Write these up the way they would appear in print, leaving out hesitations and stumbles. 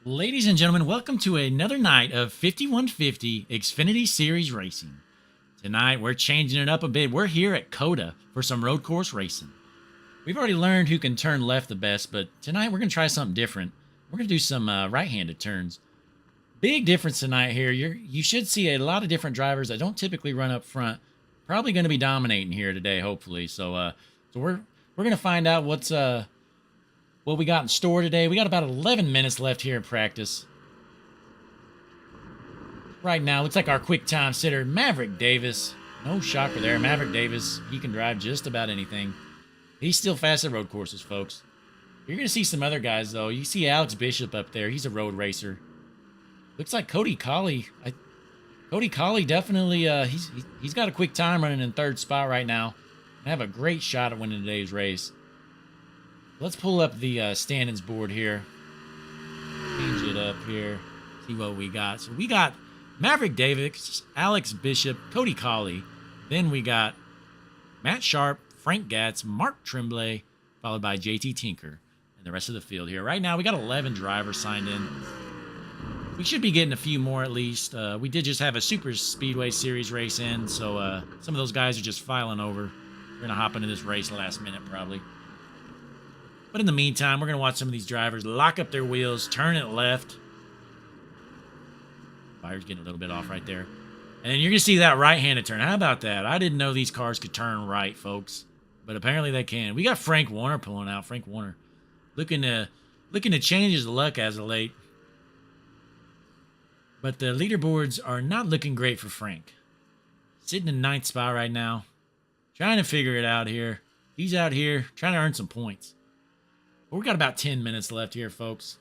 Ladies and gentlemen, welcome to another night of 5150 Xfinity Series Racing. Tonight, we're changing it up a bit. We're here at COTA for some road course racing. We've already learned who can turn left the best, but tonight we're going to try something different. We're going to do some right-handed turns. Big difference tonight here. You should see a lot of different drivers that don't typically run up front. Probably going to be dominating here today, hopefully. So we're going to find out what we got in store today. We got about 11 minutes left here in practice. Right now, looks like our quick time sitter, Maverick Davis. No shocker there. Maverick Davis, he can drive just about anything. He's still fast at road courses, folks. You're going to see some other guys, though. You see Alex Bishop up there. He's a road racer. Looks like Cody Colley. Cody Colley definitely, he's got a quick time running in third spot right now. And have a great shot at winning today's race. Let's pull up the standings board here. Change it up here. See what we got. So we got Maverick Davis, Alex Bishop, Cody Colley. Then we got Matt Sharp, Frank Gatz, Mark Tremblay, followed by JT Tinker, and the rest of the field here. Right now, we got 11 drivers signed in. We should be getting a few more at least. We did just have a Super Speedway Series race in, so some of those guys are just filing over. We're going to hop into this race last minute probably. But in the meantime, we're going to watch some of these drivers lock up their wheels, turn it left. Fire's getting a little bit off right there. And then you're going to see that right-handed turn. How about that? I didn't know these cars could turn right, folks. But apparently they can. We got Frank Warner pulling out. Frank Warner looking to change his luck as of late. But the leaderboards are not looking great for Frank. Sitting in ninth spot right now. Trying to figure it out here. He's out here trying to earn some points. But we got about 10 minutes left here, folks.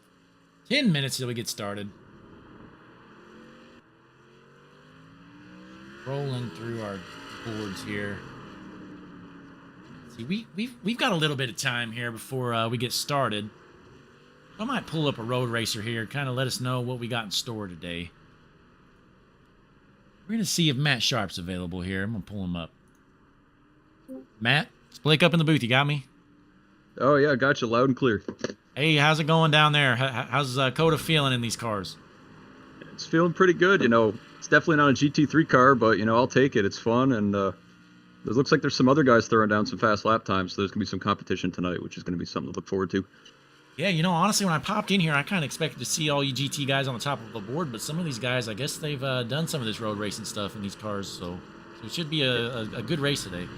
10 minutes till we get started. Rolling through our boards here. See, we've got a little bit of time here before we get started. I might pull up a road racer here, kind of let us know what we got in store today. We're going to see if Matt Sharp's available here. I'm going to pull him up. Matt, it's Blake up in the booth. You got me? Oh, yeah, got you loud and clear. Hey, how's it going down there? How's COTA feeling in these cars? It's feeling pretty good, It's definitely not a GT3 car, but, I'll take it. It's fun, and it looks like there's some other guys throwing down some fast lap times, so there's going to be some competition tonight, which is going to be something to look forward to. Yeah, honestly, when I popped in here, I kind of expected to see all you GT guys on the top of the board, but some of these guys, I guess they've done some of this road racing stuff in these cars, so it should be a good race today.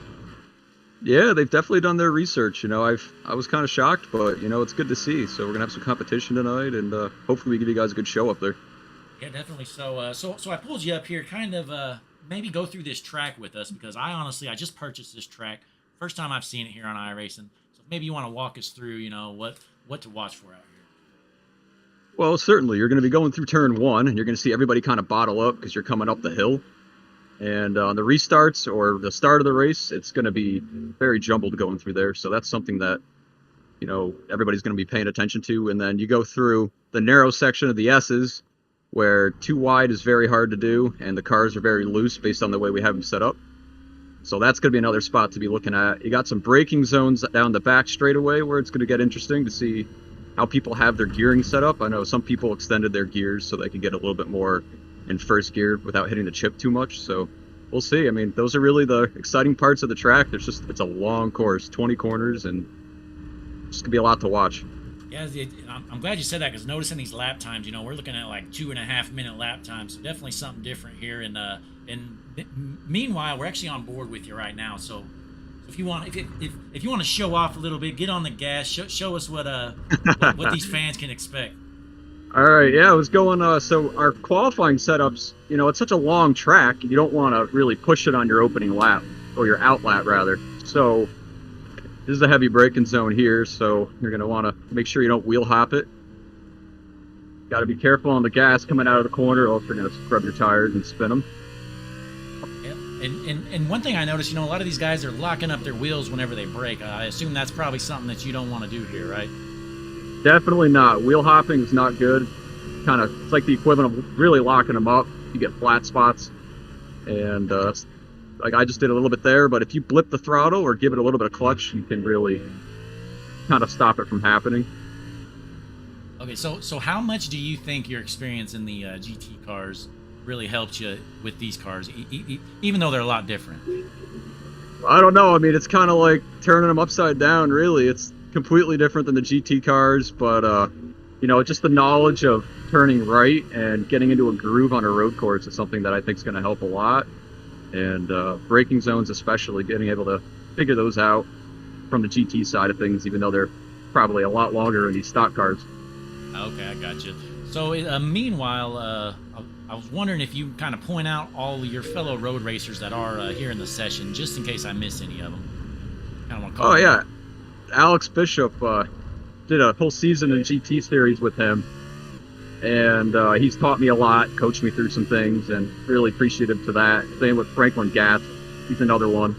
Yeah, they've definitely done their research. I was kind of shocked, but, it's good to see. So we're going to have some competition tonight, and hopefully we give you guys a good show up there. Yeah, definitely. So I pulled you up here, kind of maybe go through this track with us, because I just purchased this track. First time I've seen it here on iRacing. So maybe you want to walk us through, what to watch for out here. Well, certainly. You're going to be going through turn one, and you're going to see everybody kind of bottle up because you're coming up the hill. And on the restarts or the start of the race, it's going to be very jumbled going through there. So that's something that, everybody's going to be paying attention to. And then you go through the narrow section of the S's, where too wide is very hard to do, and the cars are very loose based on the way we have them set up. So that's going to be another spot to be looking at. You got some braking zones down the back straightaway where it's going to get interesting to see how people have their gearing set up. I know some people extended their gears so they can get a little bit more in first gear without hitting the chip too much. So we'll see. I mean, those are really the exciting parts of the track. It's a long course, 20 corners, and it's going to be a lot to watch. Yeah, I'm glad you said that, because noticing these lap times, we're looking at like 2.5 minute lap times. So definitely something different here. And meanwhile, we're actually on board with you right now. So if you want to show off a little bit, get on the gas, show us what these fans can expect. All right, yeah, I was going, so our qualifying setups, it's such a long track, you don't want to really push it on your opening lap, or your out lap, rather. So this is a heavy braking zone here, so you're going to want to make sure you don't wheel hop it. Got to be careful on the gas coming out of the corner, or else you're going to scrub your tires and spin them. Yeah, and one thing I noticed, a lot of these guys are locking up their wheels whenever they brake. I assume that's probably something that you don't want to do here, right? Definitely not. Wheel hopping is not good. It's like the equivalent of really locking them up. You get flat spots, and like I just did a little bit there. But if you blip the throttle or give it a little bit of clutch, you can really kind of stop it from happening. Okay, so how much do you think your experience in the GT cars really helped you with these cars, even though they're a lot different? I don't know. I mean, it's kind of like turning them upside down, really. It's completely different than the GT cars, but just the knowledge of turning right and getting into a groove on a road course is something that I think is going to help a lot. And braking zones, especially, getting able to figure those out from the GT side of things, even though they're probably a lot longer in these stock cars. Okay, I got you. So, meanwhile, I was wondering if you kind of point out all your fellow road racers that are here in the session, just in case I miss any of them. Kind of want to call Oh them yeah, out. Alex Bishop did a whole season in GT series with him, and he's taught me a lot, coached me through some things, and really appreciative to that. Same with Franklin Gath, he's another one.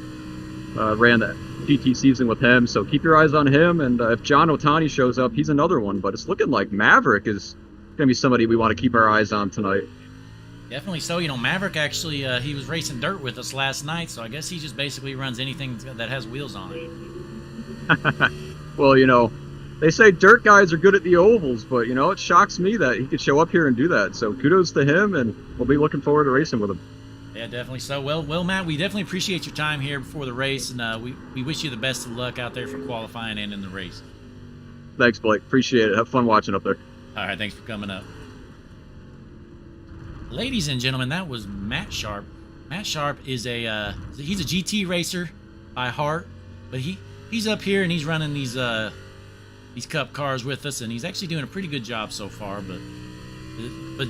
Ran that GT season with him, so keep your eyes on him. And if John Otani shows up, he's another one. But it's looking like Maverick is going to be somebody we want to keep our eyes on tonight. Definitely so. Maverick actually, he was racing dirt with us last night, so I guess he just basically runs anything that has wheels on it. Well, they say dirt guys are good at the ovals, but it shocks me that he could show up here and do that. So kudos to him, and we'll be looking forward to racing with him. Yeah, definitely so. Well, Matt, we definitely appreciate your time here before the race, and we wish you the best of luck out there for qualifying and in the race. Thanks, Blake. Appreciate it. Have fun watching up there. All right, thanks for coming up. Ladies and gentlemen, that was Matt Sharp. Matt Sharp is he's a GT racer by heart, but he's up here and he's running these Cup cars with us, and he's actually doing a pretty good job so far. But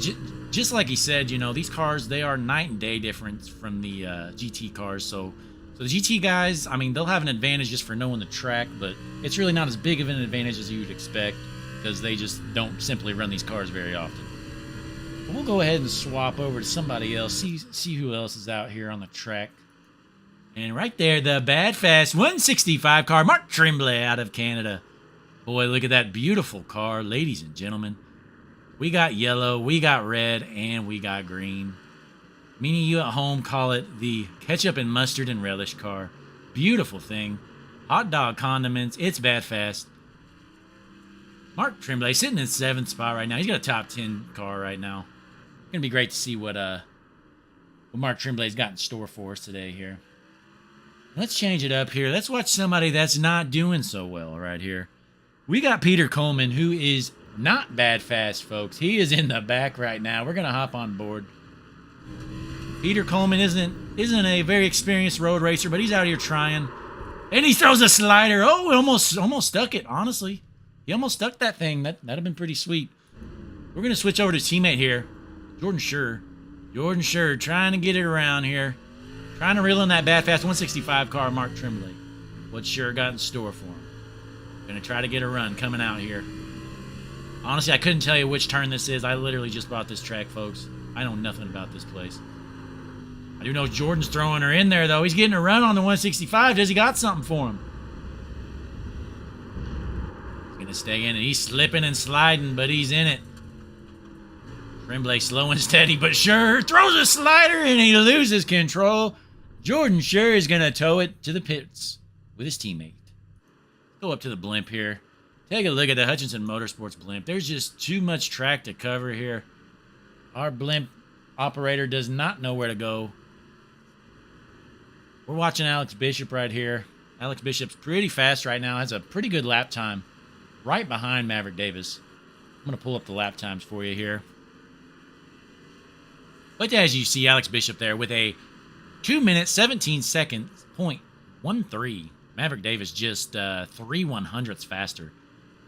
just like he said, these cars, they are night and day difference from the GT cars. So the GT guys, I mean, they'll have an advantage just for knowing the track, but it's really not as big of an advantage as you would expect because they just don't simply run these cars very often. But we'll go ahead and swap over to somebody else, see who else is out here on the track. And right there, the Bad Fast 165 car, Mark Tremblay out of Canada. Boy, look at that beautiful car, ladies and gentlemen. We got yellow, we got red, and we got green. Meaning you at home call it the ketchup and mustard and relish car. Beautiful thing. Hot dog condiments, it's Bad Fast. Mark Tremblay sitting in 7th spot right now. He's got a top 10 car right now. It's going to be great to see what Mark Tremblay's got in store for us today here. Let's change it up here. Let's watch somebody that's not doing so well right here. We got Peter Coleman, who is not Bad Fast, folks. He is in the back right now. We're going to hop on board. Peter Coleman isn't a very experienced road racer, but he's out here trying. And he throws a slider. Oh, almost stuck it, honestly. He almost stuck that thing. That'd have been pretty sweet. We're going to switch over to teammate here, Jordan Schur. Jordan Schur trying to get it around here. Trying to reel in that Bad Fast 165 car, Mark Tremblay. What Schur got in store for him. Going to try to get a run coming out here. Honestly, I couldn't tell you which turn this is. I literally just bought this track, folks. I know nothing about this place. I do know Jordan's throwing her in there, though. He's getting a run on the 165. Does he got something for him? He's going to stay in it. He's slipping and sliding, but he's in it. Tremblay slow and steady, but Schur throws a slider and he loses control. Jordan Schur is going to tow it to the pits with his teammate. Go up to the blimp here. Take a look at the Hutchinson Motorsports blimp. There's just too much track to cover here. Our blimp operator does not know where to go. We're watching Alex Bishop right here. Alex Bishop's pretty fast right now. Has a pretty good lap time. Right behind Maverick Davis. I'm going to pull up the lap times for you here. But as you see, Alex Bishop there with a 2 minute 17 seconds .13. Maverick Davis just 3/100ths faster.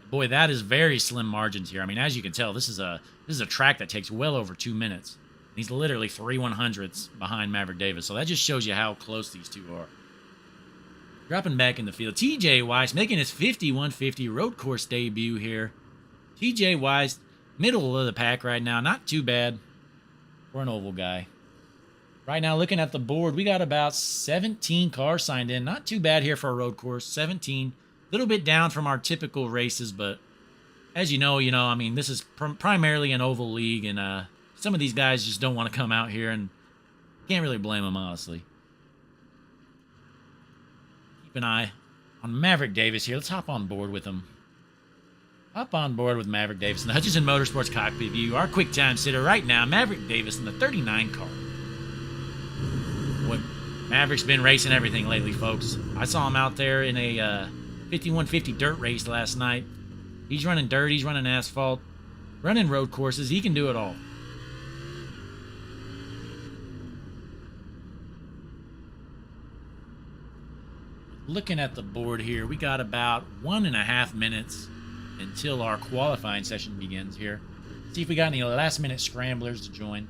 Boy, that is very slim margins here. I mean, as you can tell, this is a track that takes well over 2 minutes. He's literally 3/100ths behind Maverick Davis. So that just shows you how close these two are. Dropping back in the field, TJ Weiss making his 5150 road course debut here. TJ Weiss, middle of the pack right now. Not too bad for an oval guy. Right now, looking at the board, we got about 17 cars signed in. Not too bad here for a road course. 17. A little bit down from our typical races, but as you know, I mean, this is primarily an oval league, and some of these guys just don't want to come out here, and can't really blame them, honestly. Keep an eye on Maverick Davis here. Let's hop on board with him. Hop on board with Maverick Davis in the Hutchinson Motorsports cockpit view. Our quick time sitter right now, Maverick Davis in the 39 car. Boy, Maverick's been racing everything lately, folks. I saw him out there in a 5150 dirt race last night. He's running dirt, he's running asphalt, running road courses. He can do it all. Looking at the board here, we got about 1.5 minutes until our qualifying session begins here. See if we got any last-minute scramblers to join.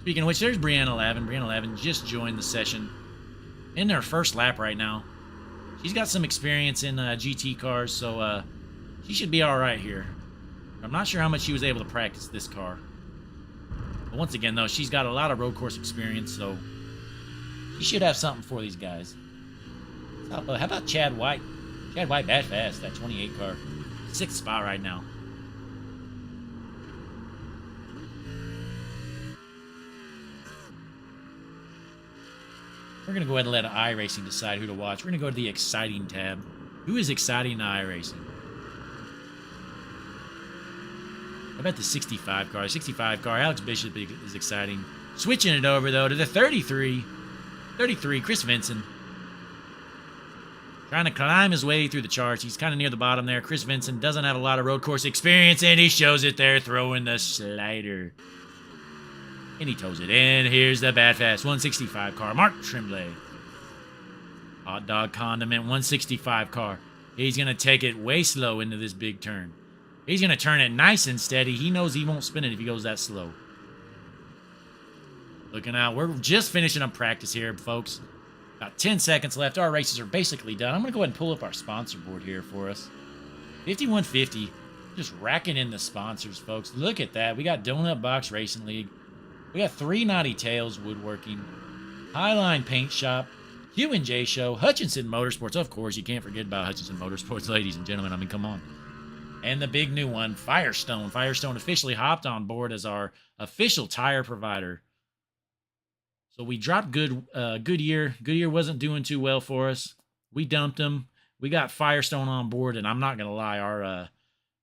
Speaking of which, there's Brianna 11. Brianna 11 just joined the session in their first lap right now. She's got some experience in GT cars, so she should be all right here. I'm not sure how much she was able to practice this car. But once again, though, she's got a lot of road course experience, so she should have something for these guys. How about Chad White? Chad White bad fast, that 28 car. 6th spot right now. We're going to go ahead and let iRacing decide who to watch. We're going to go to the exciting tab. Who is exciting in iRacing? How about the 65 car? 65 car, Alex Bishop is exciting. Switching it over, though, to the 33. 33, Chris Vinson. Trying to climb his way through the charts. He's kind of near the bottom there. Chris Vinson doesn't have a lot of road course experience, and he shows it there, throwing the slider. And he toes it in. Here's the bad fast 165 car. Mark Tremblay. Hot dog condiment 165 car. He's going to take it way slow into this big turn. He's going to turn it nice and steady. He knows he won't spin it if he goes that slow. Looking out. We're just finishing up practice here, folks. About 10 seconds left. Our races are basically done. I'm going to go ahead and pull up our sponsor board here for us. 5150. Just racking in the sponsors, folks. Look at that. We got Donut Box Racing League. We got 3 Naughty Tales Woodworking. Highline Paint Shop. Q&J Show. Hutchinson Motorsports. Of course, you can't forget about Hutchinson Motorsports, ladies and gentlemen. I mean, come on. And the big new one, Firestone. Firestone officially hopped on board as our official tire provider. So we dropped Goodyear. Goodyear wasn't doing too well for us. We dumped them. We got Firestone on board, and I'm not going to lie, our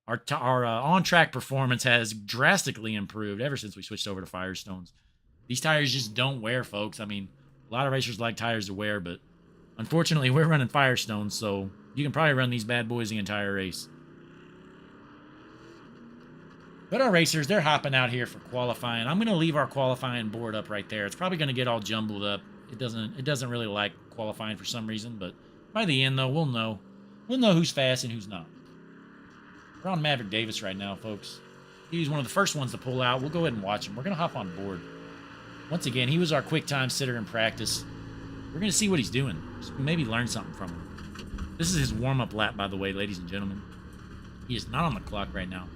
on-track performance has drastically improved ever since we switched over to Firestones. These tires just don't wear, folks. I mean, a lot of racers like tires to wear, but unfortunately, we're running Firestones, so you can probably run these bad boys the entire race. But our racers, they're hopping out here for qualifying. I'm going to leave our qualifying board up right there. It's probably going to get all jumbled up. It doesn't really like qualifying for some reason, but by the end, though, we'll know. We'll know who's fast and who's not. We're on Maverick Davis right now, folks. He was one of the first ones to pull out. We'll go ahead and watch him. We're going to hop on board. Once again, he was our quick time sitter in practice. We're going to see what he's doing. Just maybe learn something from him. This is his warm-up lap, by the way, ladies and gentlemen. He is not on the clock right now.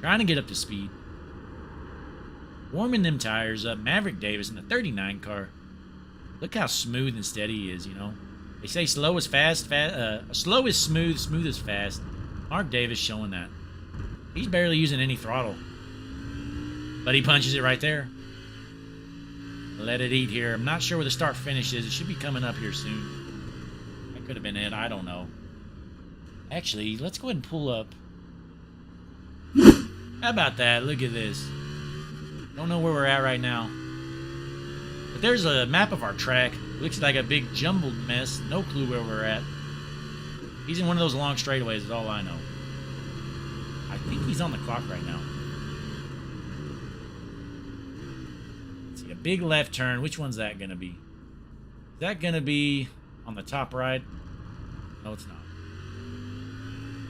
Trying to get up to speed. Warming them tires up. Maverick Davis in the 39 car. Look how smooth and steady he is, you know. They say slow is fast, slow is smooth, smooth is fast. Mark Davis showing that. He's barely using any throttle. But he punches it right there. Let it eat here. I'm not sure where the start finish is. It should be coming up here soon. That could have been it. I don't know. Actually, let's go ahead and pull up. How about that? Look at this. Don't know where we're at right now. But there's a map of our track. Looks like a big jumbled mess. No clue where we're at. He's in one of those long straightaways is all I know. I think he's on the clock right now. Let's see, a big left turn. Which one's that going to be? Is that going to be on the top right? No, it's not.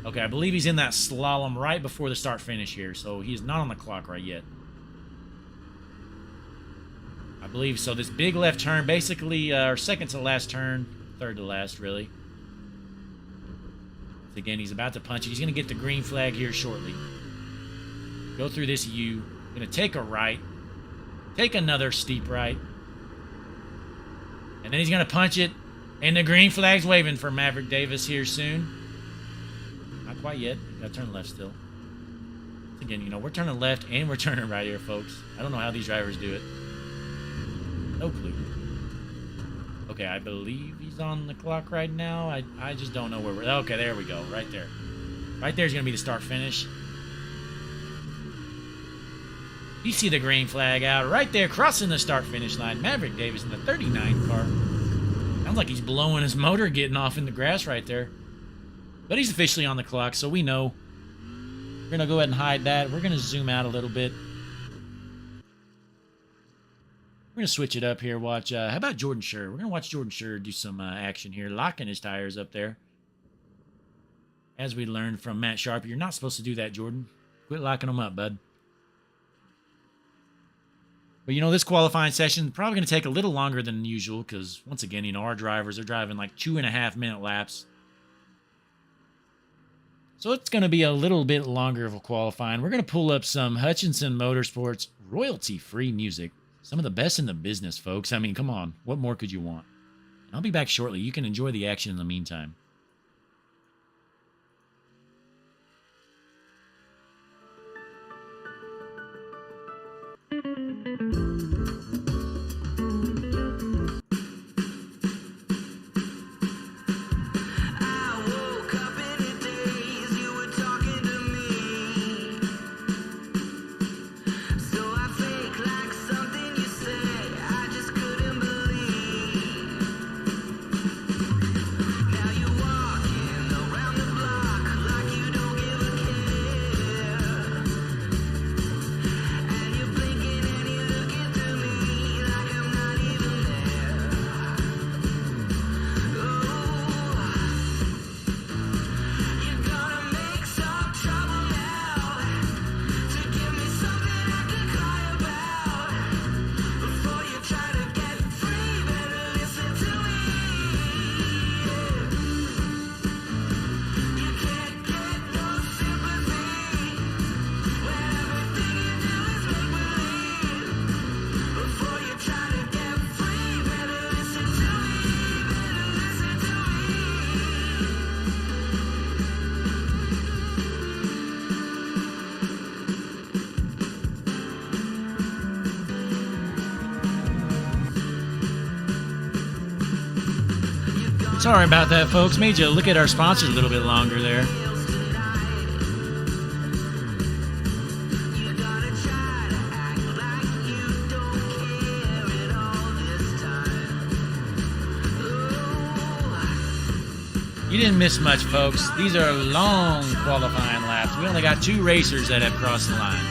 Okay, I believe he's in that slalom right before the start finish here, so he's not on the clock right yet. I believe so. This big left turn, basically our second to last turn, third to last, really. Again, he's about to punch it. He's going to get the green flag here shortly. Go through this U. Going to take a right. Take another steep right. And then he's going to punch it. And the green flag's waving for Maverick Davis here soon. Not quite yet. Got to turn left still. Again, you know, we're turning left and we're turning right here, folks. I don't know how these drivers do it. No clue. Okay, I believe he's on the clock right now. I just don't know where we're... Okay, there we go. Right there. Right there's going to be the start finish. You see the green flag out right there, crossing the start finish line. Maverick Davis in the 39 car. Sounds like he's blowing his motor, getting off in the grass right there. But he's officially on the clock, so we know. We're going to go ahead and hide that. We're going to zoom out a little bit. We're going to switch it up here. Watch, how about Jordan Scher? We're going to watch Jordan Scher do some action here, locking his tires up there. As we learned from Matt Sharp, you're not supposed to do that, Jordan. Quit locking them up, bud. But, you know, this qualifying session is probably going to take a little longer than usual because, once again, you know, our drivers are driving like 2.5-minute laps. So it's going to be a little bit longer of a qualifying. We're going to pull up some Hutchinson Motorsports royalty-free music. Some of the best in the business, folks. I mean, come on. What more could you want? I'll be back shortly. You can enjoy the action in the meantime. Sorry about that, folks. Made you look at our sponsors a little bit longer there. You didn't miss much, folks. These are long qualifying laps. We only got 2 racers that have crossed the line.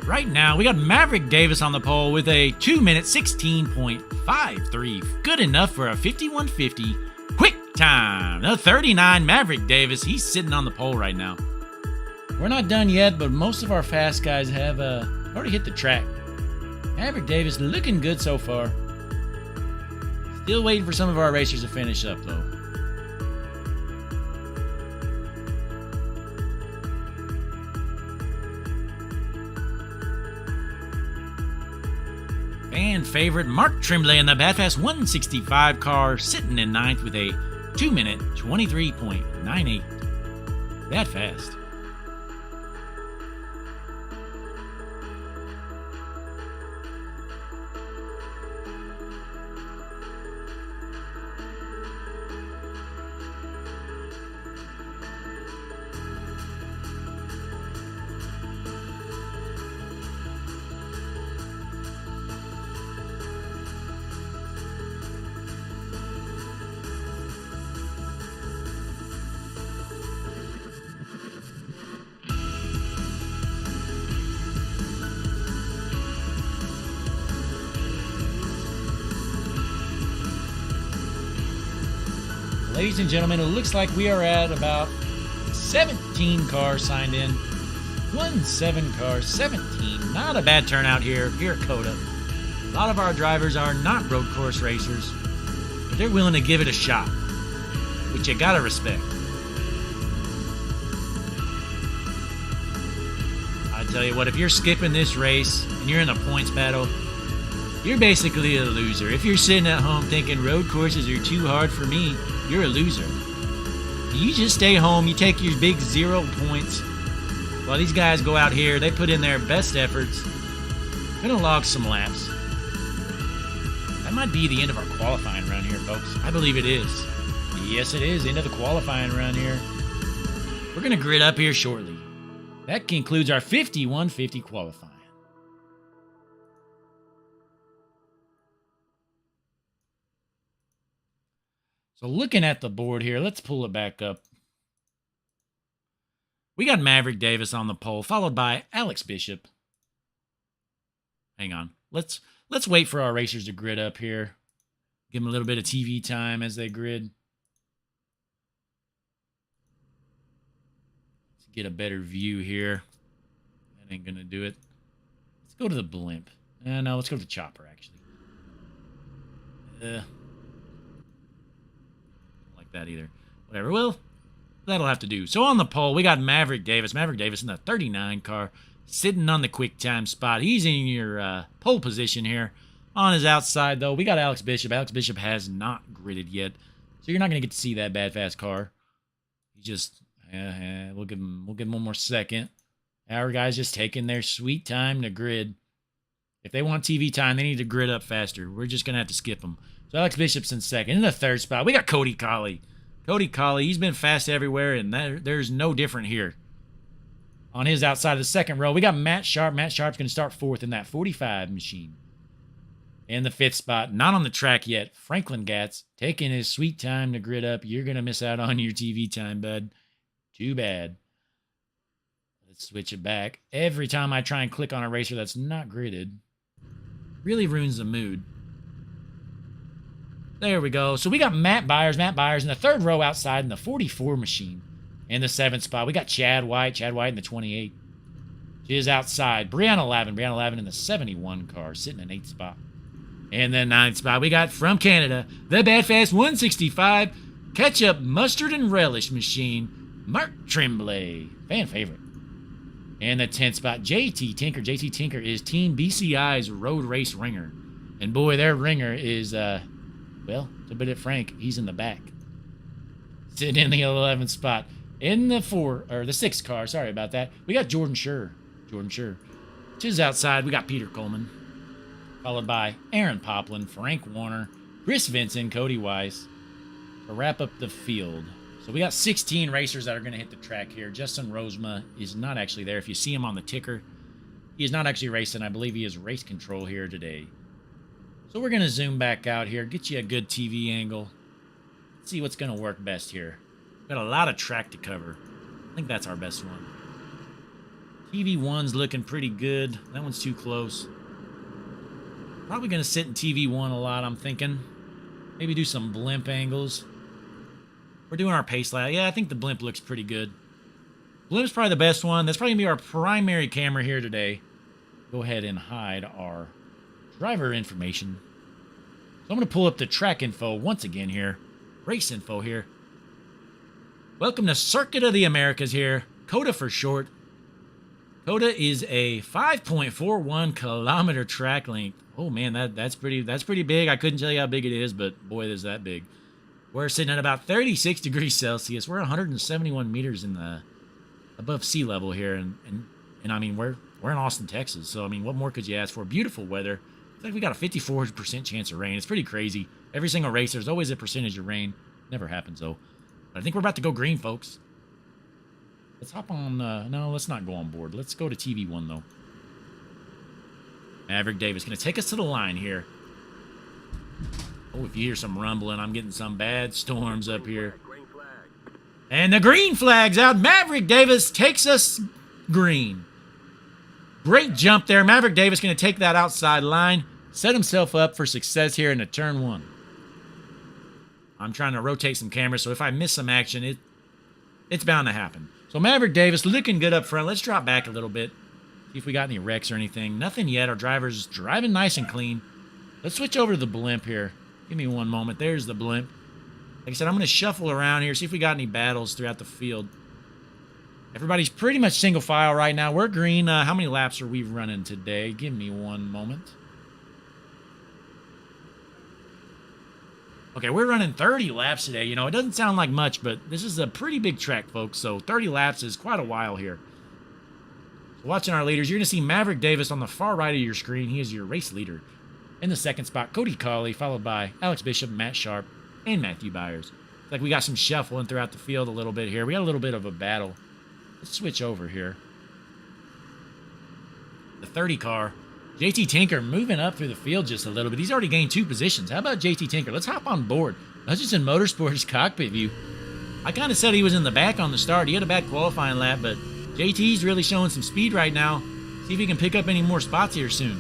Right now, we got Maverick Davis on the pole with a 2-minute 16.53. Good enough for a 5150 quick time. The 39 Maverick Davis, he's sitting on the pole right now. We're not done yet, but most of our fast guys have already hit the track. Maverick Davis looking good so far. Still waiting for some of our racers to finish up, though. Fan favorite Mark Tremblay in the Badfast 165 car, sitting in ninth with a 2-minute 23.98. That fast. Ladies and gentlemen, it looks like we are at about 17 cars signed in. 17 cars, 17. Not a bad turnout here at COTA. A lot of our drivers are not road course racers, but they're willing to give it a shot, which you gotta respect. I tell you what, if you're skipping this race and you're in a points battle, you're basically a loser. If you're sitting at home thinking road courses are too hard for me, you're a loser. You just stay home, you take your big 0 points, while these guys go out here, they put in their best efforts, gonna log some laps. That might be the end of our qualifying run here, folks. I believe it is. Yes, it is. End of the qualifying run here. We're gonna grid up here shortly. That concludes our 5150 qualifying. So looking at the board here, let's pull it back up. We got Maverick Davis on the pole, followed by Alex Bishop. Hang on. Let's wait for our racers to grid up here. Give them a little bit of TV time as they grid. Let's get a better view here. That ain't going to do it. Let's go to the blimp. No, let's go to the chopper, actually. That either. Whatever. Well, that'll have to do. So on the pole, we got Maverick Davis. Maverick Davis in the 39 car, sitting on the quick time spot. He's in your pole position here. On his outside, though, we got Alex Bishop. Alex Bishop has not gridded yet, so you're not going to get to see that bad fast car. He just, we'll give him one more second. Our guys just taking their sweet time to grid. If they want TV time, they need to grid up faster. We're just going to have to skip them. So Alex Bishop's in second. In the third spot, we got Cody Colley. Cody Colley, he's been fast everywhere, and there's no different here. On his outside of the second row, we got Matt Sharp. Matt Sharp's going to start fourth in that 45 machine. In the fifth spot, not on the track yet, Franklin Gatz taking his sweet time to grid up. You're going to miss out on your TV time, bud. Too bad. Let's switch it back. Every time I try and click on a racer that's not gridded, really ruins the mood. There we go. So we got Matt Byers. Matt Byers in the third row outside in the 44 machine. In the seventh spot, we got Chad White. Chad White in the 28. She is outside. Brianna Lavin. Brianna Lavin in the 71 car, sitting in eighth spot. In the ninth spot, we got from Canada, the Badfast 165 ketchup, mustard, and relish machine, Mark Tremblay. Fan favorite. In the 10th spot, JT Tinker. JT Tinker is Team BCI's road race ringer. And boy, their ringer is, well, to put it frank, he's in the back. Sitting in the 11th spot. In the 6th car, sorry about that, we got Jordan Schur. Jordan Schur. To his outside, we got Peter Coleman. Followed by Aaron Poplin, Frank Warner, Chris Vincent, Cody Weiss. To wrap up the field. So we got 16 racers that are going to hit the track here. Justin Rosema is not actually there. If you see him on the ticker, he is not actually racing. I believe he is race control here today. So we're going to zoom back out here, get you a good TV angle. Let's see what's going to work best here. Got a lot of track to cover. I think that's our best one. TV1's looking pretty good. That one's too close. Probably going to sit in TV1 a lot, I'm thinking. Maybe do some blimp angles. We're doing our pace lap. Yeah, I think the blimp looks pretty good. Blimp's probably the best one. That's probably going to be our primary camera here today. Go ahead and hide our driver information. So I'm going to pull up the track info once again here. Race info here. Welcome to Circuit of the Americas here. COTA for short. COTA is a 5.41 kilometer track length. Oh man, that's pretty big. I couldn't tell you how big it is, but boy, is that big. We're sitting at about 36 degrees Celsius. We're 171 meters in the above sea level here, and I mean we're in Austin, Texas. So I mean, what more could you ask for? Beautiful weather. It's like we got a 54% chance of rain. It's pretty crazy. Every single race, there's always a percentage of rain. Never happens though. But I think we're about to go green, folks. Let's hop on. No, let's not go on board. Let's go to TV1 though. Maverick Davis going to take us to the line here. Oh, if you hear some rumbling, I'm getting some bad storms up here. And the green flag's out. Maverick Davis takes us green. Great jump there. Maverick Davis going to take that outside line, set himself up for success here in the turn one. I'm trying to rotate some cameras, so if I miss some action, it's bound to happen. So Maverick Davis looking good up front. Let's drop back a little bit. See if we got any wrecks or anything. Nothing yet. Our driver's driving nice and clean. Let's switch over to the blimp here. Give me one moment. There's the blimp. Like I said, I'm going to shuffle around here, see if we got any battles throughout the field. Everybody's pretty much single file right now. We're green. How many laps are we running today? Give me one moment. Okay, we're running 30 laps today. You know, it doesn't sound like much, but this is a pretty big track, folks. So 30 laps is quite a while here. So watching our leaders, you're going to see Maverick Davis on the far right of your screen. He is your race leader. In the second spot, Cody Colley, followed by Alex Bishop, Matt Sharp, and Matthew Byers. It's like we got some shuffling throughout the field a little bit here. We got a little bit of a battle. Let's switch over here. The 30 car. JT Tinker moving up through the field just a little bit. He's already gained 2 positions. How about JT Tinker? Let's hop on board. Hutchinson Motorsports cockpit view. I kind of said he was in the back on the start. He had a bad qualifying lap, but JT's really showing some speed right now. See if he can pick up any more spots here soon.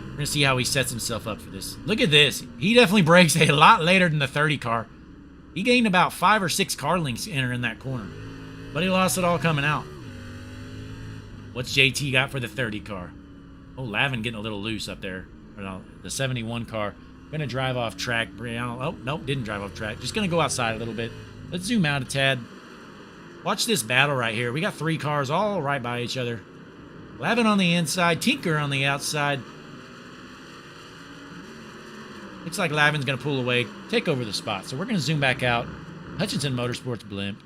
We're going to see how he sets himself up for this. Look at this. He definitely brakes a lot later than the 30 car. He gained about 5 or 6 car lengths entering that corner, but he lost it all coming out. What's JT got for the 30 car? Oh, Lavin getting a little loose up there. The 71 car. Going to drive off track. Oh, nope, didn't drive off track. Just going to go outside a little bit. Let's zoom out a tad. Watch this battle right here. We got 3 cars all right by each other. Lavin on the inside. Tinker on the outside. Looks like Lavin's going to pull away, take over the spot. So we're going to zoom back out. Hutchinson Motorsports blimp.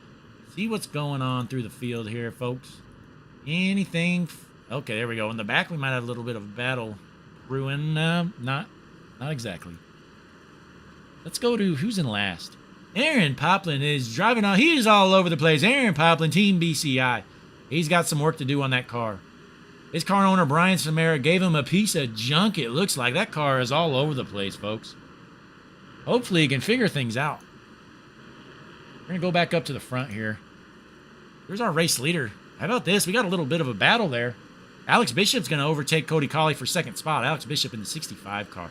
See what's going on through the field here, folks. Anything? Okay, there we go. In the back, we might have a little bit of battle brewing. Not exactly. Let's go to who's in last. Aaron Poplin is driving on. He's all over the place. Aaron Poplin, Team BCI. He's got some work to do on that car. His car owner, Brian Samara, gave him a piece of junk, it looks like. That car is all over the place, folks. Hopefully he can figure things out. We're going to go back up to the front here. Here's our race leader. How about this? We got a little bit of a battle there. Alex Bishop's going to overtake Cody Colley for second spot. Alex Bishop in the 65 car.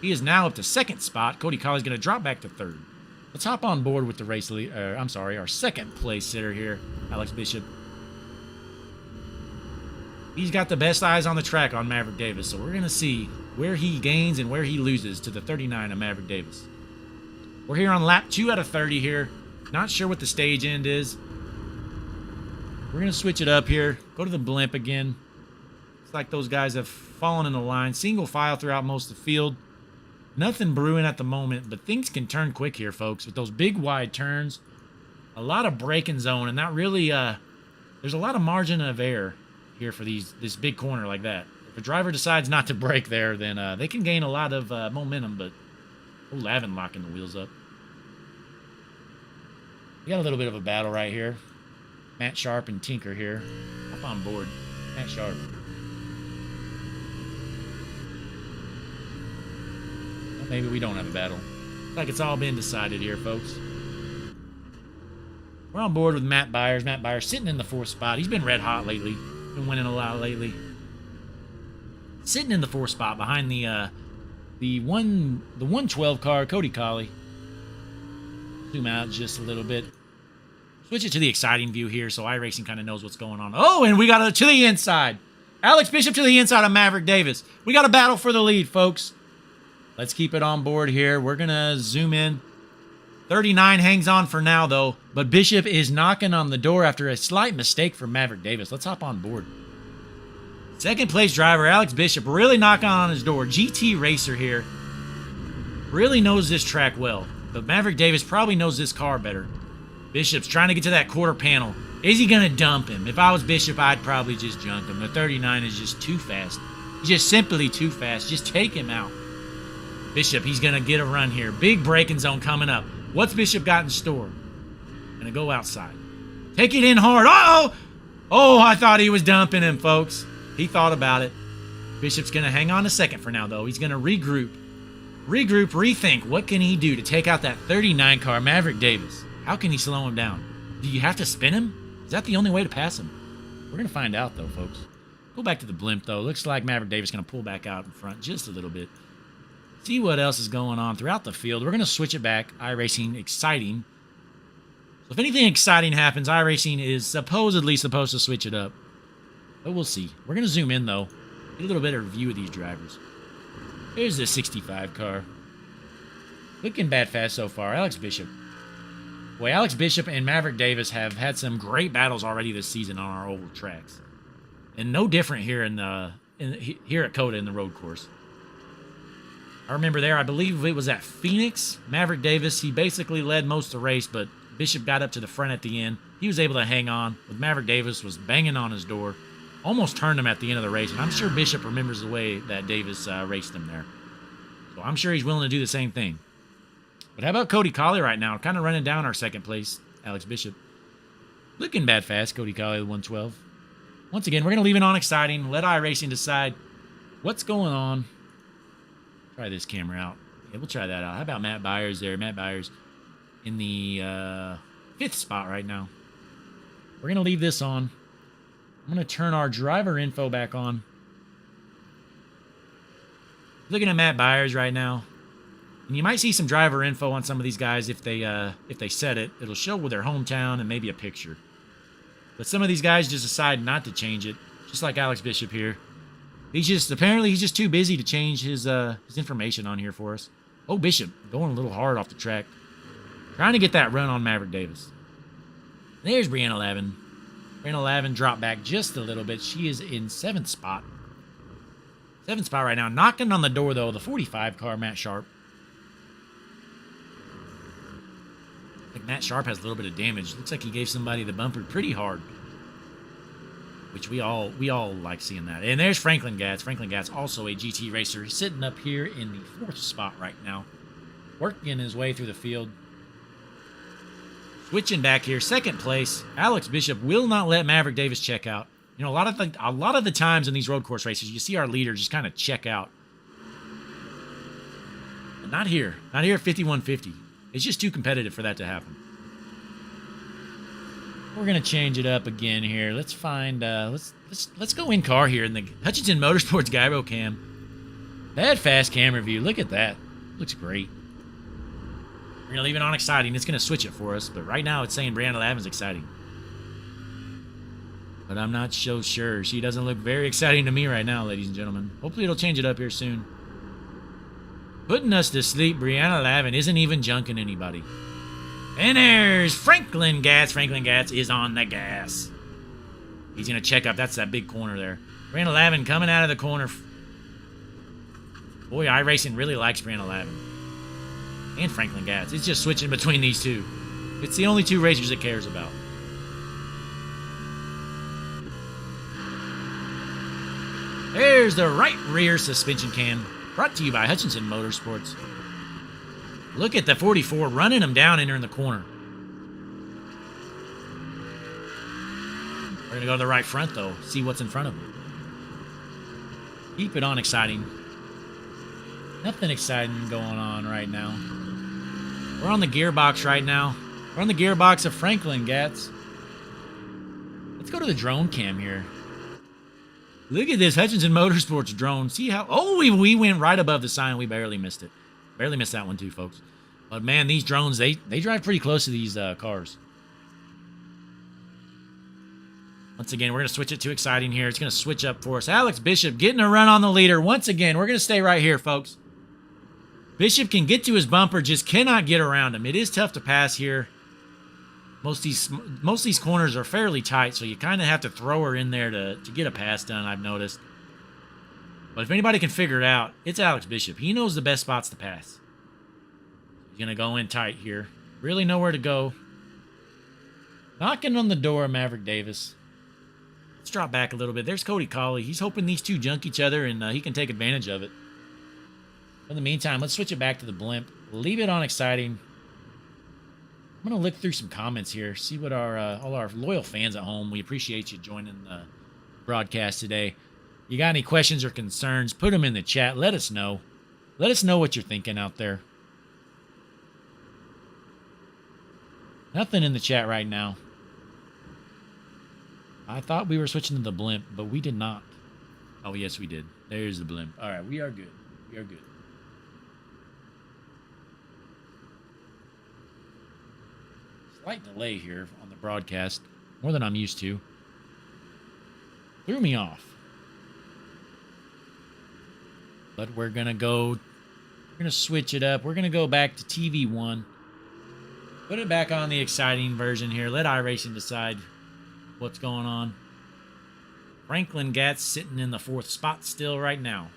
He is now up to second spot. Cody Colley's going to drop back to third. Let's hop on board with the race leader. I'm sorry, our second place sitter here, Alex Bishop. He's got the best eyes on the track on Maverick Davis, so we're going to see where he gains and where he loses to the 39 of Maverick Davis. We're here on lap 2 out of 30 here. Not sure what the stage end is. We're going to switch it up here. Go to the blimp again. It's like those guys have fallen in the line. Single file throughout most of the field. Nothing brewing at the moment, but things can turn quick here, folks. With those big wide turns, a lot of braking zone, and that really, there's a lot of margin of error here for this big corner like that. If a driver decides not to brake there, then they can gain a lot of momentum, but oh, Lavin locking the wheels up. We got a little bit of a battle right here. Matt Sharp and Tinker here. Up on board. Matt Sharp. Well, maybe we don't have a battle. Looks like it's all been decided here, folks. We're on board with Matt Byers. Matt Byers sitting in the 4th spot. He's been red hot lately. Been winning a lot lately. Sitting in the 4th spot behind the 112 car, Cody Colley. Zoom out just a little bit. Switch it to the exciting view here so iRacing kind of knows what's going on. Oh, and we got it to the inside. Alex Bishop to the inside of Maverick Davis. We got a battle for the lead, folks. Let's keep it on board here. We're going to zoom in. 39 hangs on for now, though. But Bishop is knocking on the door after a slight mistake from Maverick Davis. Let's hop on board. Second place driver, Alex Bishop, really knocking on his door. GT racer here. Really knows this track well. But Maverick Davis probably knows this car better. Bishop's trying to get to that quarter panel. Is he going to dump him? If I was Bishop, I'd probably just junk him. The 39 is just too fast. He's just simply too fast. Just take him out. Bishop, he's going to get a run here. Big braking zone coming up. What's Bishop got in store? Going to go outside. Take it in hard. Uh-oh! Oh, I thought he was dumping him, folks. He thought about it. Bishop's going to hang on a second for now, though. He's going to regroup. Regroup, rethink. What can he do to take out that 39 car, Maverick Davis? How can he slow him down? Do you have to spin him? Is that the only way to pass him? We're going to find out, though, folks. Go back to the blimp, though. Looks like Maverick Davis is going to pull back out in front just a little bit. See what else is going on throughout the field. We're going to switch it back. iRacing, exciting. So if anything exciting happens, iRacing is supposedly supposed to switch it up. But we'll see. We're going to zoom in, though. Get a little better view of these drivers. Here's the 65 car. Looking bad fast so far. Alex Bishop. Boy, Alex Bishop and Maverick Davis have had some great battles already this season on our oval tracks. And no different here here at COTA in the road course. I remember there, I believe it was at Phoenix. Maverick Davis, he basically led most of the race, but Bishop got up to the front at the end. He was able to hang on, but Maverick Davis was banging on his door. Almost turned him at the end of the race, and I'm sure Bishop remembers the way that Davis raced him there. So I'm sure he's willing to do the same thing. But how about Cody Colley right now? Kind of running down our second place, Alex Bishop. Looking bad fast, Cody Colley, the 112. Once again, we're going to leave it on exciting. Let iRacing decide what's going on. Try this camera out. Yeah, we'll try that out. How about Matt Byers there? Matt Byers in the 5th spot right now. We're going to leave this on. I'm going to turn our driver info back on. Looking at Matt Byers right now. And you might see some driver info on some of these guys if they set it. It'll show with their hometown and maybe a picture. But some of these guys just decide not to change it. Just like Alex Bishop here. Apparently he's just too busy to change his information on here for us. Oh, Bishop going a little hard off the track. Trying to get that run on Maverick Davis. There's Brianna Lavin. Brianna Lavin dropped back just a little bit. She is in 7th spot. 7th spot right now. Knocking on the door, though, the 45 car, Matt Sharp. I think Matt Sharp has a little bit of damage. Looks like he gave somebody the bumper pretty hard. Which we all like seeing that. And there's Franklin Gatz. Franklin Gatz, also a GT racer. He's sitting up here in the 4th spot right now. Working his way through the field. Switching back here, 2nd place. Alex Bishop will not let Maverick Davis check out. You know, a lot of the times in these road course races, you see our leaders just kind of check out. But not here. Not here at 5150. It's just too competitive for that to happen. We're gonna change it up again here. Let's find let's go in car here in the Hutchinson Motorsports gyro cam. Bad fast camera view. Look at that. Looks great. We're gonna leave it on exciting. It's gonna switch it for us, but right now it's saying Brianna Lavin's exciting. But I'm not so sure. She doesn't look very exciting to me right now, ladies and gentlemen. Hopefully it'll change it up here soon. Putting us to sleep, Brianna Lavin isn't even junking anybody. And there's Franklin Gatz. Franklin Gatz is on the gas. He's going to check up. That's that big corner there. Brianna Lavin coming out of the corner. Boy, iRacing really likes Brianna Lavin. And Franklin Gatz. It's just switching between these two. It's the only two racers it cares about. There's the right rear suspension cam. Brought to you by Hutchinson Motorsports. Look at the 44 running him down entering the corner. We're going to go to the right front, though. See what's in front of him. Keep it on exciting. Nothing exciting going on right now. We're on the gearbox right now. We're on the gearbox of Franklin, Gats. Let's go to the drone cam here. Look at this Hutchinson Motorsports drone. See how... Oh, we went right above the sign. We barely missed it. Barely missed that one too, folks. But man, these drones, they drive pretty close to these cars. Once again, we're going to switch it to exciting here. It's going to switch up for us. Alex Bishop getting a run on the leader. Once again, we're going to stay right here, folks. Bishop can get to his bumper, just cannot get around him. It is tough to pass here. Most of these corners are fairly tight, so you kind of have to throw her in there to get a pass done, I've noticed. But if anybody can figure it out, it's Alex Bishop. He knows the best spots to pass. He's going to go in tight here. Really nowhere to go. Knocking on the door of Maverick Davis. Let's drop back a little bit. There's Cody Colley. He's hoping these two junk each other, and he can take advantage of it. In the meantime, let's switch it back to the blimp. Leave it on exciting. I'm going to look through some comments here, see what all our loyal fans at home, we appreciate you joining the broadcast today. You got any questions or concerns, put them in the chat. Let us know. Let us know what you're thinking out there. Nothing in the chat right now. I thought we were switching to the blimp, but we did not. Oh, yes, we did. There's the blimp. All right, we are good. We are good. Slight delay here on the broadcast, more than I'm used to. Threw me off. But we're going to switch it up. We're going to go back to TV1. Put it back on the exciting version here. Let iRacing decide what's going on. Franklin Gatz sitting in the 4th spot still right now.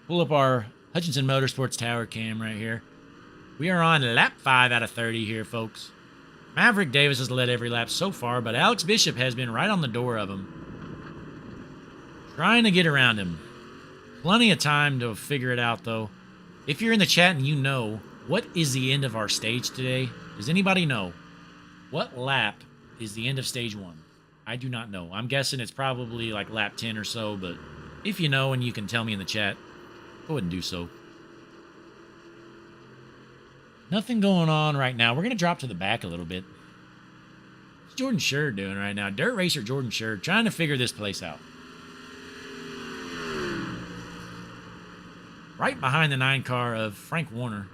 Pull up our Hutchinson Motorsports Tower cam right here. We are on lap 5 out of 30 here, folks. Maverick Davis has led every lap so far, but Alex Bishop has been right on the door of him. Trying to get around him. Plenty of time to figure it out, though. If you're in the chat and you know, what is the end of our stage today? Does anybody know? What lap is the end of stage 1? I do not know. I'm guessing it's probably like lap 10 or so, but if you know and you can tell me in the chat, go ahead and do so. Nothing going on right now. We're going to drop to the back a little bit. What's Jordan Sherd doing right now? Dirt Racer Jordan Sherd trying to figure this place out. Right behind the 9 car of Frank Warner.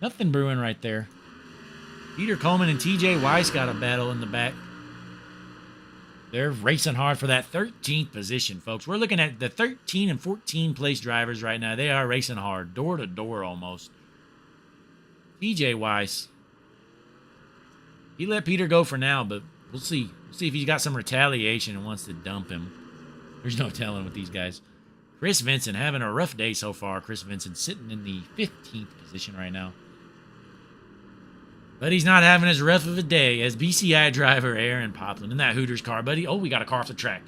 Nothing brewing right there. Peter Coleman and TJ Weiss got a battle in the back. They're racing hard for that 13th position, folks. We're looking at the 13 and 14 place drivers right now. They are racing hard, door to door almost. TJ Weiss. He let Peter go for now, but we'll see. We'll see if he's got some retaliation and wants to dump him. There's no telling with these guys. Chris Vincent having a rough day so far. Chris Vincent sitting in the 15th position right now. But he's not having as rough of a day as BCI driver Aaron Poplin in that Hooters car, buddy. Oh, we got a car off the track.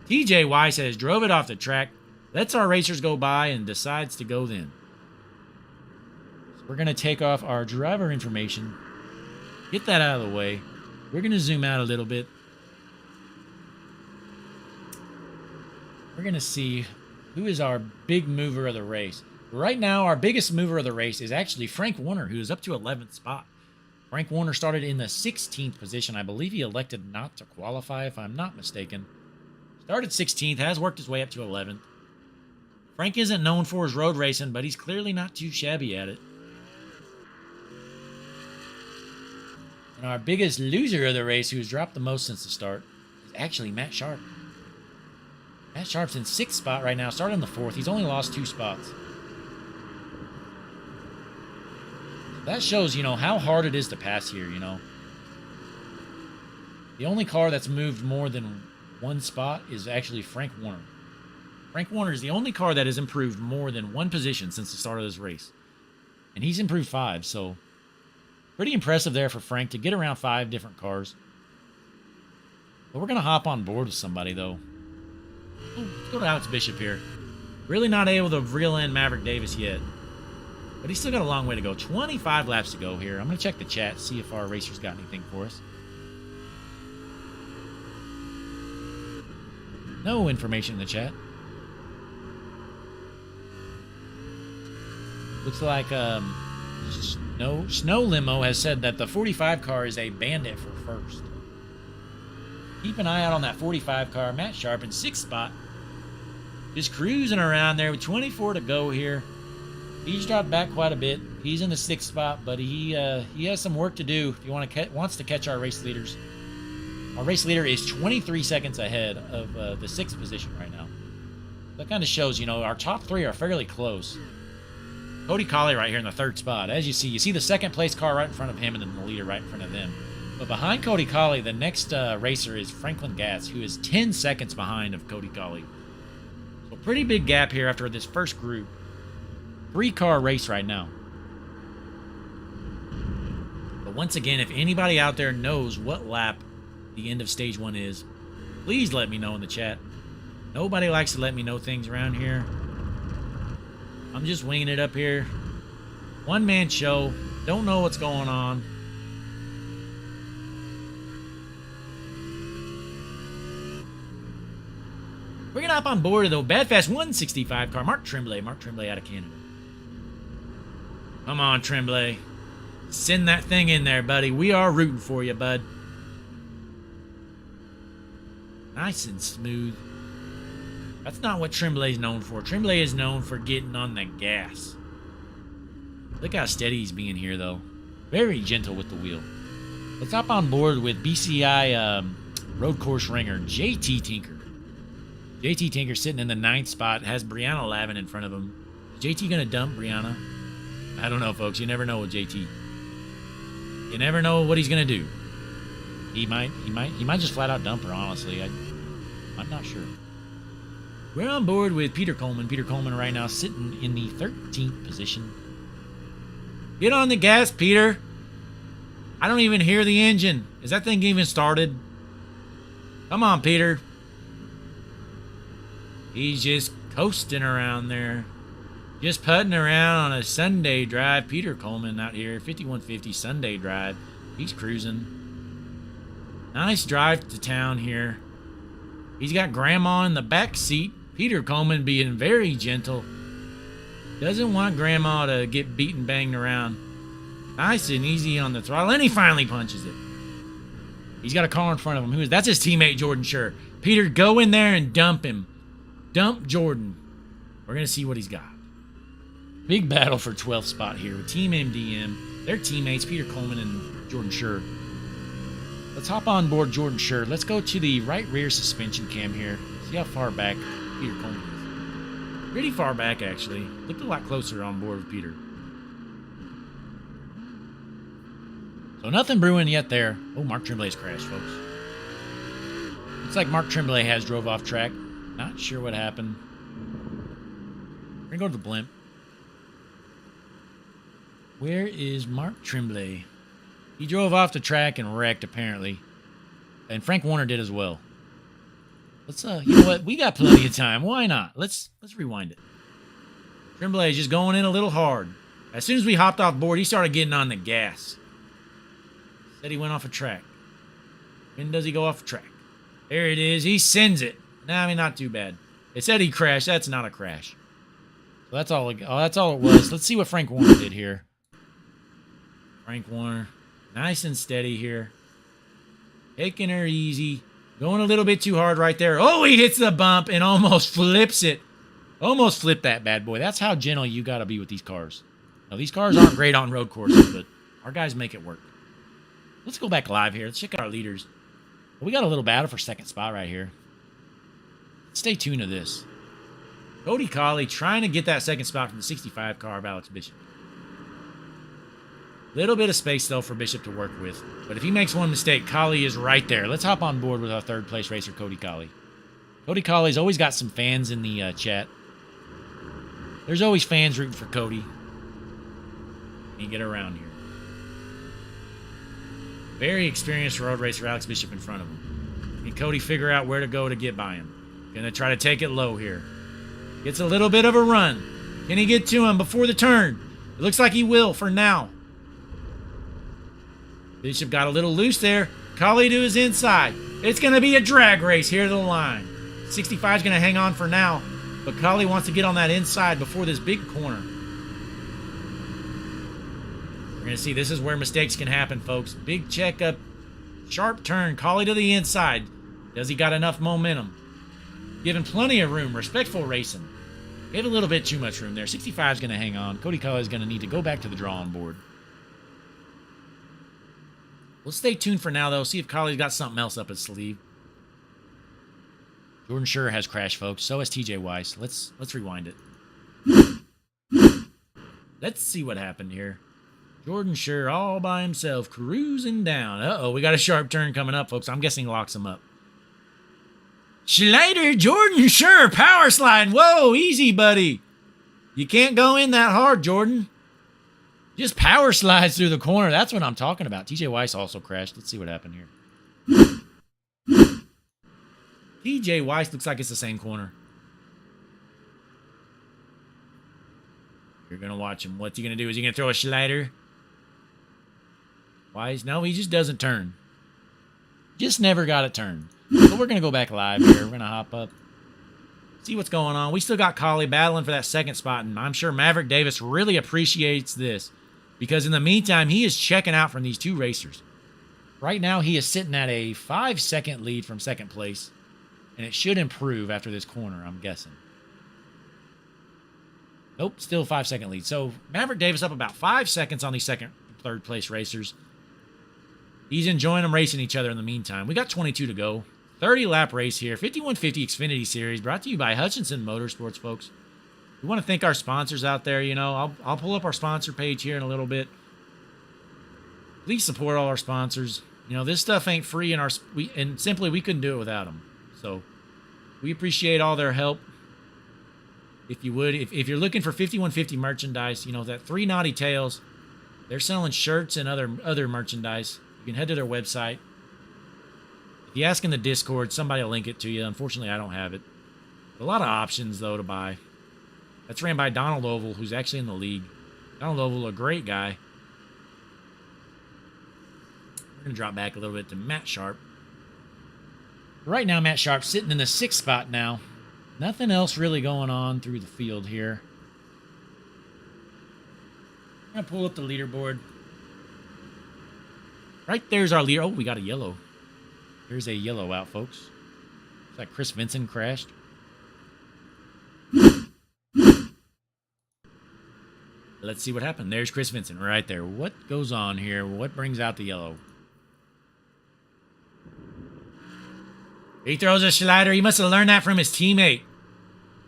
TJ Weiss has drove it off the track, lets our racers go by, and decides to go then. So we're going to take off our driver information, get that out of the way. We're going to zoom out a little bit. We're going to see who is our big mover of the race. Right now, our biggest mover of the race is actually Frank Warner, who is up to 11th spot. Frank Warner started in the 16th position. I believe he elected not to qualify, if I'm not mistaken. Started 16th, has worked his way up to 11th. Frank isn't known for his road racing, but he's clearly not too shabby at it. And our biggest loser of the race, who's dropped the most since the start, is actually Matt Sharp. Matt Sharp's in 6th spot right now, starting in the 4th. He's only lost 2 spots. That shows, how hard it is to pass here, The only car that's moved more than 1 spot is actually Frank Warner. Frank Warner is the only car that has improved more than 1 position since the start of this race. And he's improved 5, so pretty impressive there for Frank to get around 5 different cars. But we're going to hop on board with somebody, though. Let's go to Alex Bishop here. Really not able to reel in Maverick Davis yet. But he's still got a long way to go. 25 laps to go here. I'm going to check the chat, see if our racers got anything for us. No information in the chat. Looks like Snow Limo has said that the 45 car is a bandit for first. Keep an eye out on that 45 car. Matt Sharp in 6th spot. Just cruising around there with 24 to go here. He's dropped back quite a bit. He's in the 6th spot, but he has some work to do if he wants to catch our race leaders. Our race leader is 23 seconds ahead of the 6th position right now. That kind of shows, our top 3 are fairly close. Cody Colley right here in the 3rd spot. As you see the 2nd place car right in front of him and then the leader right in front of them. But behind Cody Colley, the next racer is Franklin Gatz, who is 10 seconds behind of Cody Colley. So pretty big gap here after this first group. 3-car race right now. But once again, if anybody out there knows what lap the end of stage 1 is, please let me know in the chat. Nobody likes to let me know things around here. I'm just winging it up here. One-man show. Don't know what's going on. We're going to hop on board, though. Badfast 165 car. Mark Tremblay. Mark Tremblay out of Canada. Come on, Tremblay. Send that thing in there, buddy. We are rooting for you, bud. Nice and smooth. That's not what Tremblay's known for. Tremblay is known for getting on the gas. Look how steady he's being here, though. Very gentle with the wheel. Let's hop on board with BCI road course ringer, JT Tinker. JT Tinker sitting in the 9th spot, has Brianna Lavin in front of him. Is JT going to dump Brianna? I don't know, folks. You never know with JT. You never know what he's going to do. He might just flat out dump her, honestly. I'm not sure. We're on board with Peter Coleman. Peter Coleman right now sitting in the 13th position. Get on the gas, Peter. I don't even hear the engine. Is that thing even started? Come on, Peter. He's just coasting around there. Just putting around on a Sunday drive. Peter Coleman out here, 5150 Sunday drive. He's cruising. Nice drive to town here. He's got Grandma in the back seat. Peter Coleman being very gentle. Doesn't want Grandma to get beaten, banged around. Nice and easy on the throttle, and he finally punches it. He's got a car in front of him. Who is? That's his teammate, Jordan Schur. Peter, go in there and dump him. Dump Jordan. We're going to see what he's got. Big battle for 12th spot here with Team MDM. Their teammates, Peter Coleman and Jordan Schur. Let's hop on board Jordan Schur. Let's go to the right rear suspension cam here. See how far back Peter Coleman is. Pretty far back, actually. Looked a lot closer on board with Peter. So nothing brewing yet there. Oh, Mark Tremblay's crashed, folks. Looks like Mark Tremblay has drove off track. Not sure what happened. We're going to go to the blimp. Where is Mark Tremblay? He drove off the track and wrecked, apparently. And Frank Warner did as well. Let's, you know what? We got plenty of time. Why not? Let's rewind it. Tremblay is just going in a little hard. As soon as we hopped off board, he started getting on the gas. Said he went off a track. When does he go off a track? There it is. He sends it. Nah, I mean, not too bad. It said he crashed. That's not a crash. So that's all. That's all it was. Let's see what Frank Warner did here. Frank Warner, nice and steady here. Taking her easy. Going a little bit too hard right there. Oh, he hits the bump and almost flips it. Almost flipped that bad boy. That's how gentle you got to be with these cars. Now, these cars aren't great on road courses, but our guys make it work. Let's go back live here. Let's check out our leaders. We got a little battle for second spot right here. Stay tuned to this. Cody Colley trying to get that second spot from the 65 car of Alex Bishop. Little bit of space, though, for Bishop to work with. But if he makes one mistake, Colley is right there. Let's hop on board with our third place racer, Cody Colley. Cody Colley's always got some fans in the chat. There's always fans rooting for Cody. Can you get around here? Very experienced road racer, Alex Bishop, in front of him. Can Cody figure out where to go to get by him? Gonna try to take it low here. Gets a little bit of a run. Can he get to him before the turn? It looks like he will for now. Bishop got a little loose there. Colley to his inside. It's going to be a drag race here to the line. 65 is going to hang on for now, but Colley wants to get on that inside before this big corner. We're going to see this is where mistakes can happen, folks. Big checkup, sharp turn, collie to the inside. Does he got enough momentum? Given plenty of room, respectful racing. Gave a little bit too much room there. 65 is going to hang on. Cody Collie is going to need to go back to the drawing board. We'll stay tuned for now, though. See if Collie's got something else up his sleeve. Jordan Sure has crashed, folks. So has TJ Weiss. Let's rewind it. Let's see what happened here. Jordan Sure all by himself, cruising down. Uh-oh, we got a sharp turn coming up, folks. I'm guessing locks him up. Schlater, Jordan Sure, power slide. Whoa, easy, buddy. You can't go in that hard, Jordan. Just power slides through the corner. That's what I'm talking about. TJ Weiss also crashed. Let's see what happened here. TJ Weiss looks like it's the same corner. You're going to watch him. What's he going to do? Is he going to throw a slider? Weiss? No, he just doesn't turn. Just never got it turned. So we're going to go back live here. We're going to hop up. See what's going on. We still got Collie battling for that second spot, and I'm sure Maverick Davis really appreciates this because in the meantime, he is checking out from these two racers. Right now, he is sitting at a 5-second lead from second place, and it should improve after this corner, I'm guessing. Nope, still 5-second lead. So Maverick Davis up about 5 seconds on these second, third place racers. He's enjoying them racing each other in the meantime. We got 22 to go. 30-lap race here. 5150 Xfinity Series brought to you by Hutchinson Motorsports, folks. We want to thank our sponsors out there. You know, I'll pull up our sponsor page here in a little bit. Please support all our sponsors. You know, this stuff ain't free, and simply we couldn't do it without them. So we appreciate all their help. If you would, if you're looking for 5150 merchandise, you know, that 3 Naughty Tales, they're selling shirts and other merchandise. You can head to their website. If you ask in the Discord, somebody will link it to you. Unfortunately, I don't have it. A lot of options, though, to buy. That's ran by Donald Oval, who's actually in the league. Donald Oval, a great guy. We're going to drop back a little bit to Matt Sharp. Right now, Matt Sharp's sitting in the 6th spot now. Nothing else really going on through the field here. I'm going to pull up the leaderboard. Right there's our leader. Oh, we got a yellow. There's a yellow out, folks. Looks like Chris Vincent crashed. Let's see what happened. There's Chris Vincent right there. What goes on here? What brings out the yellow? He throws a slider. He must have learned that from his teammate.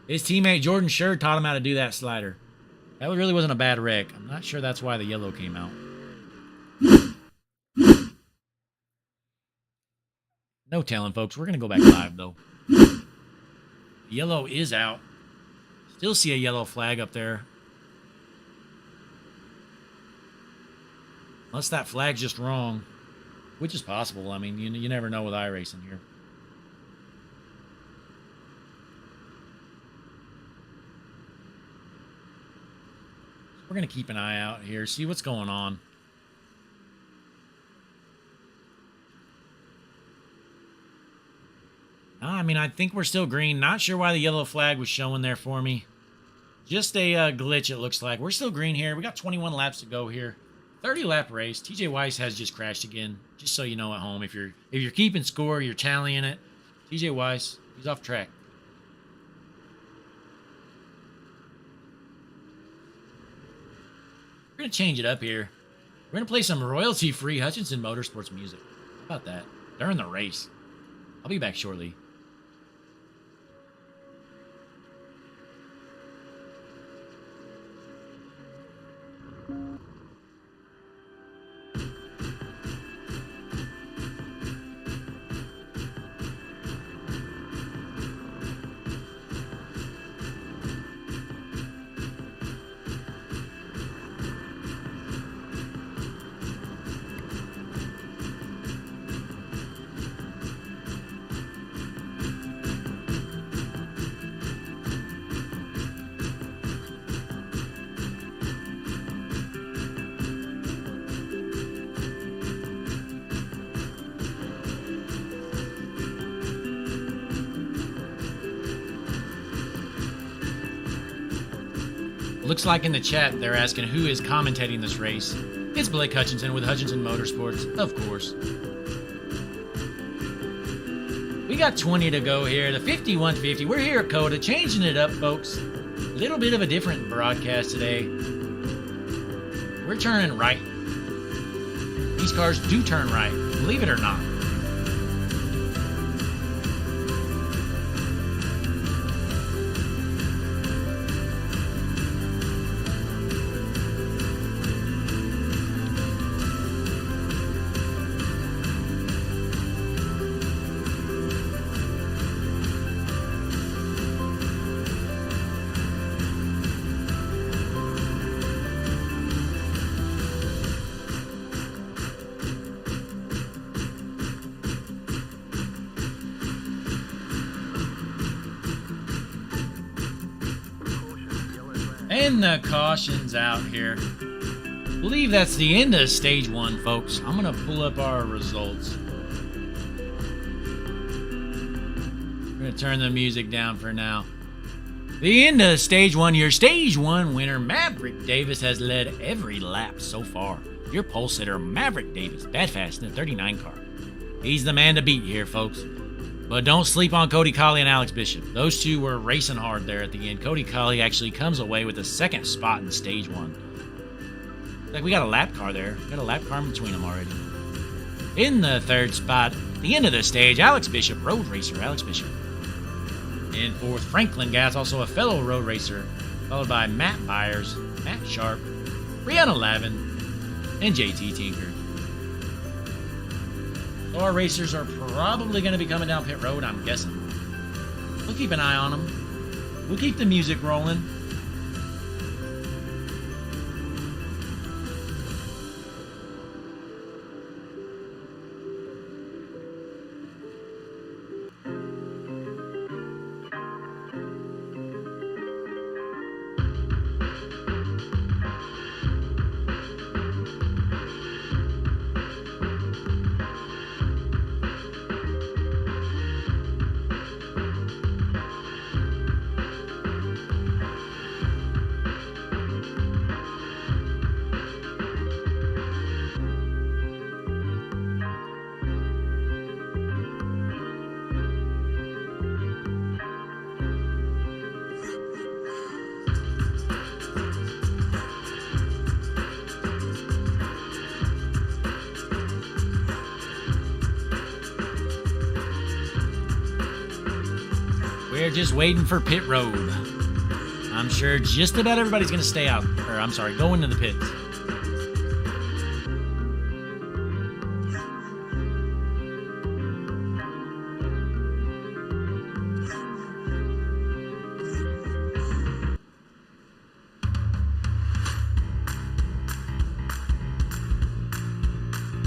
His teammate, Jordan Sure, taught him how to do that slider. That really wasn't a bad wreck. I'm not sure that's why the yellow came out. No telling, folks. We're going to go back live, though. The yellow is out. Still see a yellow flag up there. Unless that flag's just wrong. Which is possible. I mean, you never know with iRacing here. We're going to keep an eye out here, see what's going on. I mean, I think we're still green. Not sure why the yellow flag was showing there for me. Just a glitch, it looks like. We're still green here. We got 21 laps to go here. 30-lap race. TJ Weiss has just crashed again. Just so you know at home, if you're keeping score, you're tallying it. TJ Weiss, he's off track. We're going to change it up here. We're going to play some royalty-free Hutchinson Motorsports music. How about that? During the race. I'll be back shortly. Looks like in the chat they're asking who is commentating this race. It's Blake Hutchinson with Hutchinson Motorsports, of course. We got 20 to go here, the 5150. We're here at COTA, changing it up, folks. A little bit of a different broadcast today. We're turning right. These cars do turn right, believe it or not. And the caution's out here. I believe that's the end of stage 1, folks. I'm going to pull up our results. I'm going to turn the music down for now. The end of stage 1, your stage 1 winner, Maverick Davis, has led every lap so far. Your pole sitter, Maverick Davis, bad fast in the 39 car. He's the man to beat here, folks. But don't sleep on Cody Colley and Alex Bishop. Those two were racing hard there at the end. Cody Colley actually comes away with the second spot in stage 1. Like, we got a lap car there. Got a lap car in between them already. In the third spot, the end of the stage, Alex Bishop, road racer Alex Bishop. In fourth, Franklin Gass, also a fellow road racer, followed by Matt Byers, Matt Sharp, Brianna Lavin, and JT Tinker. So our racers are probably going to be coming down pit road, I'm guessing. We'll keep an eye on them. We'll keep the music rolling. We're just waiting for pit road. I'm sure just about everybody's going to stay out. Or, I'm sorry, go into the pits.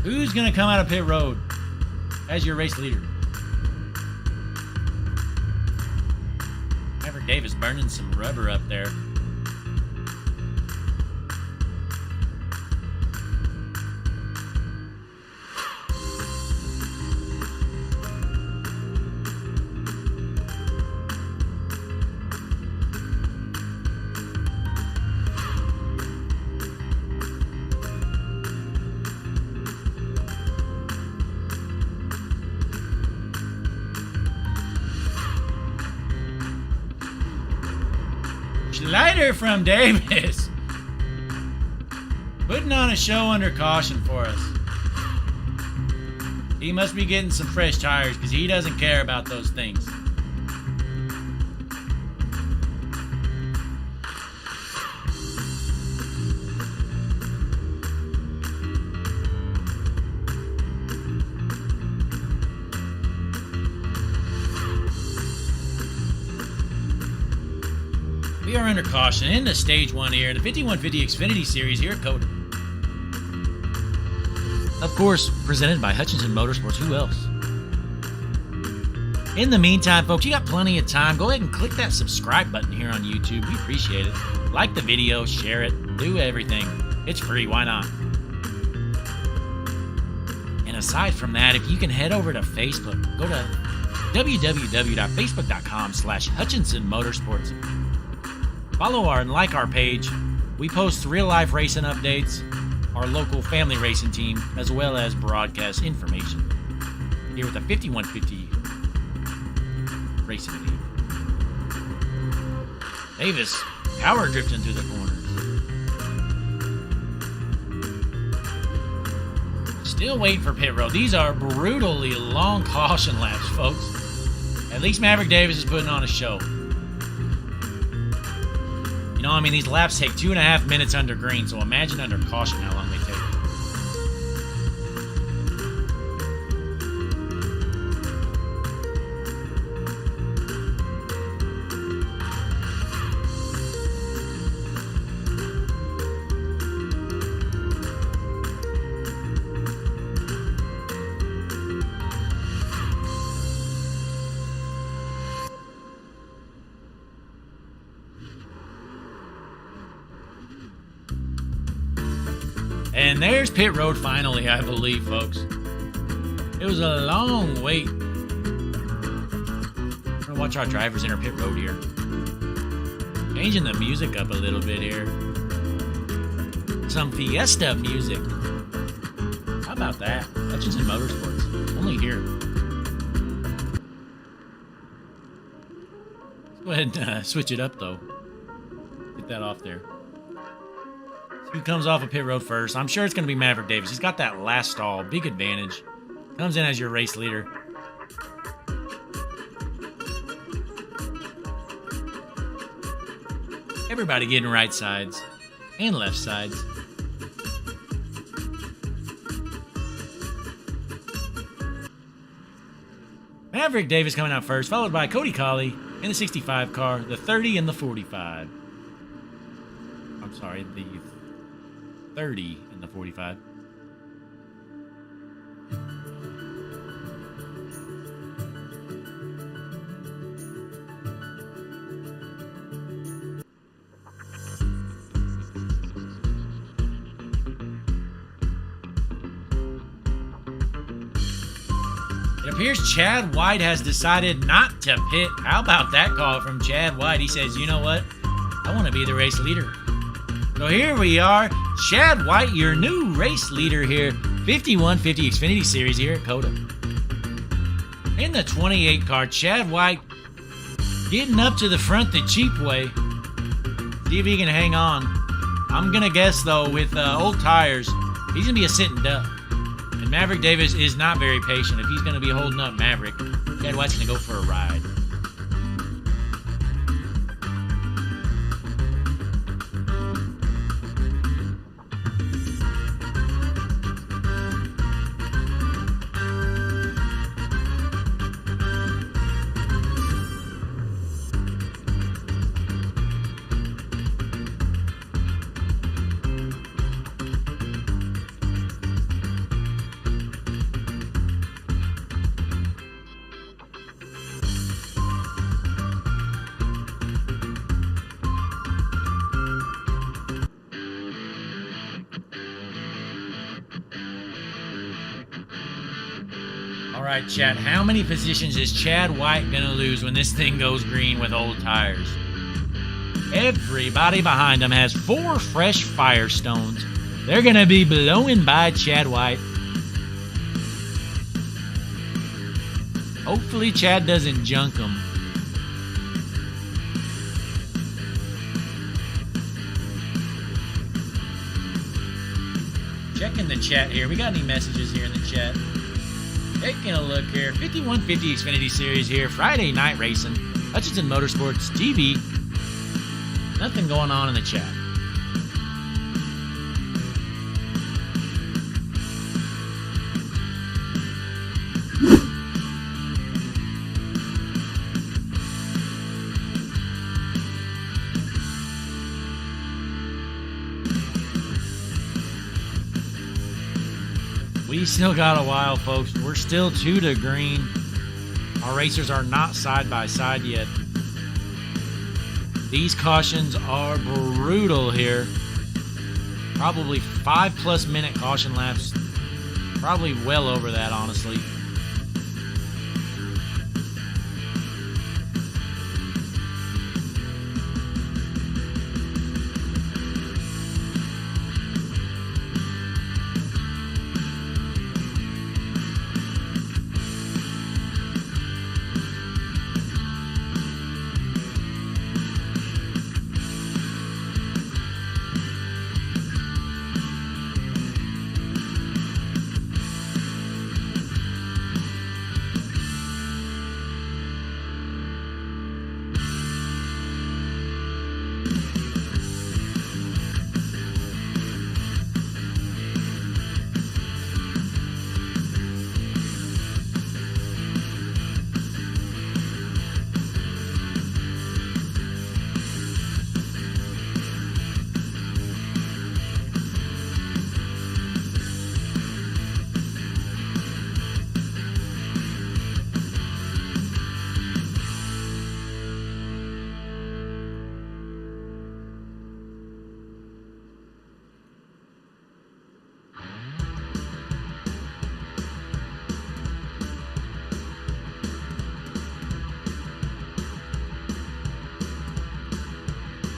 Who's going to come out of pit road as your race leader? Maverick Davis burning some rubber up there. Schneider from Davis. Putting on a show under caution for us. He must be getting some fresh tires because he doesn't care about those things. We are under caution into stage 1 here in the 5150 Xfinity Series here at COTA. Of course, presented by Hutchinson Motorsports. Who else? In the meantime, folks, you got plenty of time. Go ahead and click that subscribe button here on YouTube. We appreciate it. Like the video, share it, do everything. It's free. Why not? And aside from that, if you can head over to Facebook, go to www.facebook.com/Hutchinson Motorsports. Follow and like our page. We post real-life racing updates. our local family racing team, as well as broadcast information. Here with the 5150 Racing League. Davis, power drifting through the corners. Still waiting for pit road. These are brutally long caution laps, folks. At least Maverick Davis is putting on a show. You know, I mean, these laps take 2.5 minutes under green, so imagine under caution how long they take. And there's pit road finally, I believe, folks. It was a long wait. We're gonna watch our drivers enter pit road here. Changing the music up a little bit here. Some Fiesta music. How about that? That's just in motorsports. Only here. Let's go ahead and switch it up, though. Get that off there. Who comes off of pit road first? I'm sure it's going to be Maverick Davis. He's got that last stall. Big advantage. Comes in as your race leader. Everybody getting right sides and left sides. Maverick Davis coming out first, followed by Cody Colley in the 65 car, the 30 and the 45. I'm sorry, the 30 in the 45. It appears Chad White has decided not to pit. How about that call from Chad White? He says, you know what? I want to be the race leader. So here we are. Chad White, your new race leader here. 5150 Xfinity Series here at COTA. In the 28 car, Chad White getting up to the front the cheap way. See if he can hang on. I'm going to guess, though, with old tires, he's going to be a sitting duck. And Maverick Davis is not very patient. If he's going to be holding up Maverick, Chad White's going to go for a ride. All right, Chad, how many positions is Chad White going to lose when this thing goes green with old tires? Everybody behind him has 4 fresh Firestones. They're going to be blowing by Chad White. Hopefully Chad doesn't junk them. Checking the chat here. We got any messages here in the chat? Taking a look here. 5150 Xfinity Series here. Friday night racing. Hutchinson Motorsports TV. Nothing going on in the chat. We still got a while, folks. We're still 2 to green. Our racers are not side by side yet. These cautions are brutal here. Probably 5+ minute caution laps. Probably well over that, honestly.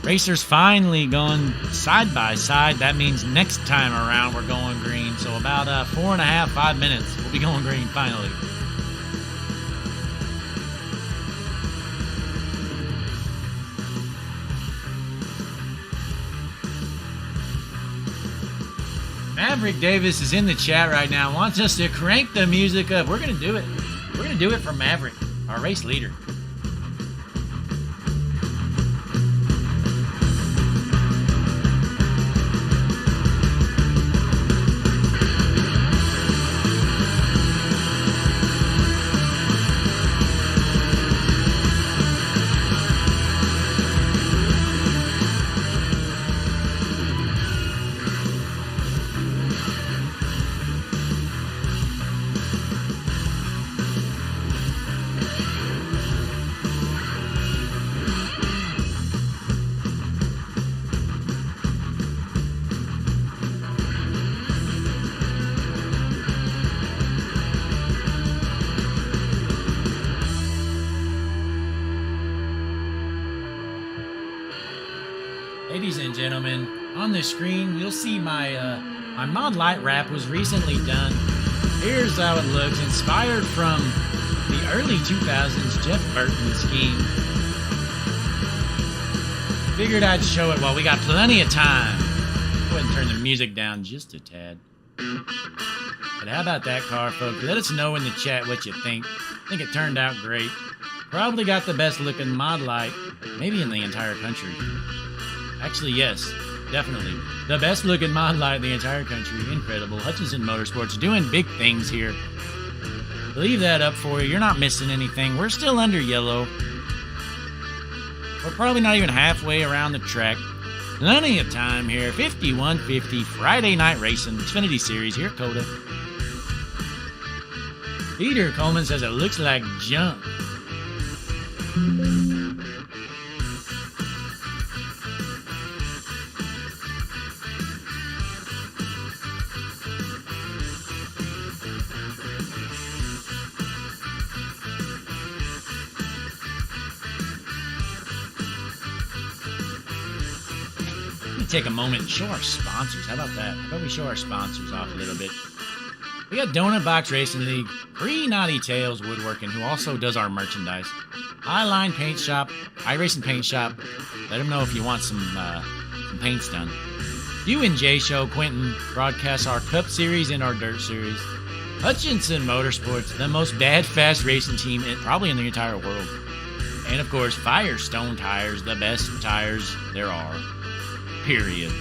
Racers finally going side by side. That means next time around we're going green. So about 4.5, 5 minutes, we'll be going green finally. Maverick Davis is in the chat right now. Wants us to crank the music up. We're going to do it. We're going to do it for Maverick, our race leader. Ladies and gentlemen, on the screen, you'll see my mod light wrap was recently done. Here's how it looks, inspired from the early 2000s Jeff Burton scheme. Figured I'd show it while we got plenty of time. Go ahead and turn the music down just a tad. But how about that car, folks? Let us know in the chat what you think. I think it turned out great. Probably got the best looking mod light, maybe in the entire country. Actually, yes, definitely. The best looking mod light in the entire country. Incredible. Hutchinson Motorsports doing big things here. Leave that up for you. You're not missing anything. We're still under yellow. We're probably not even halfway around the track. Plenty of time here. 5150 Friday night racing. Xfinity Series here at COTA. Peter Coleman says it looks like junk. Take a moment and show our sponsors. How about that? How about we show our sponsors off a little bit? We got Donut Box Racing League, Free Naughty Tales Woodworking, who also does our merchandise. Highline Paint Shop, iRacing Paint Shop. Let them know if you want some paints done. You and Jay Show, Quentin, broadcasts our Cup Series and our Dirt Series. Hutchinson Motorsports, the most bad fast racing team probably in the entire world. And of course, Firestone Tires, the best tires there are. Period.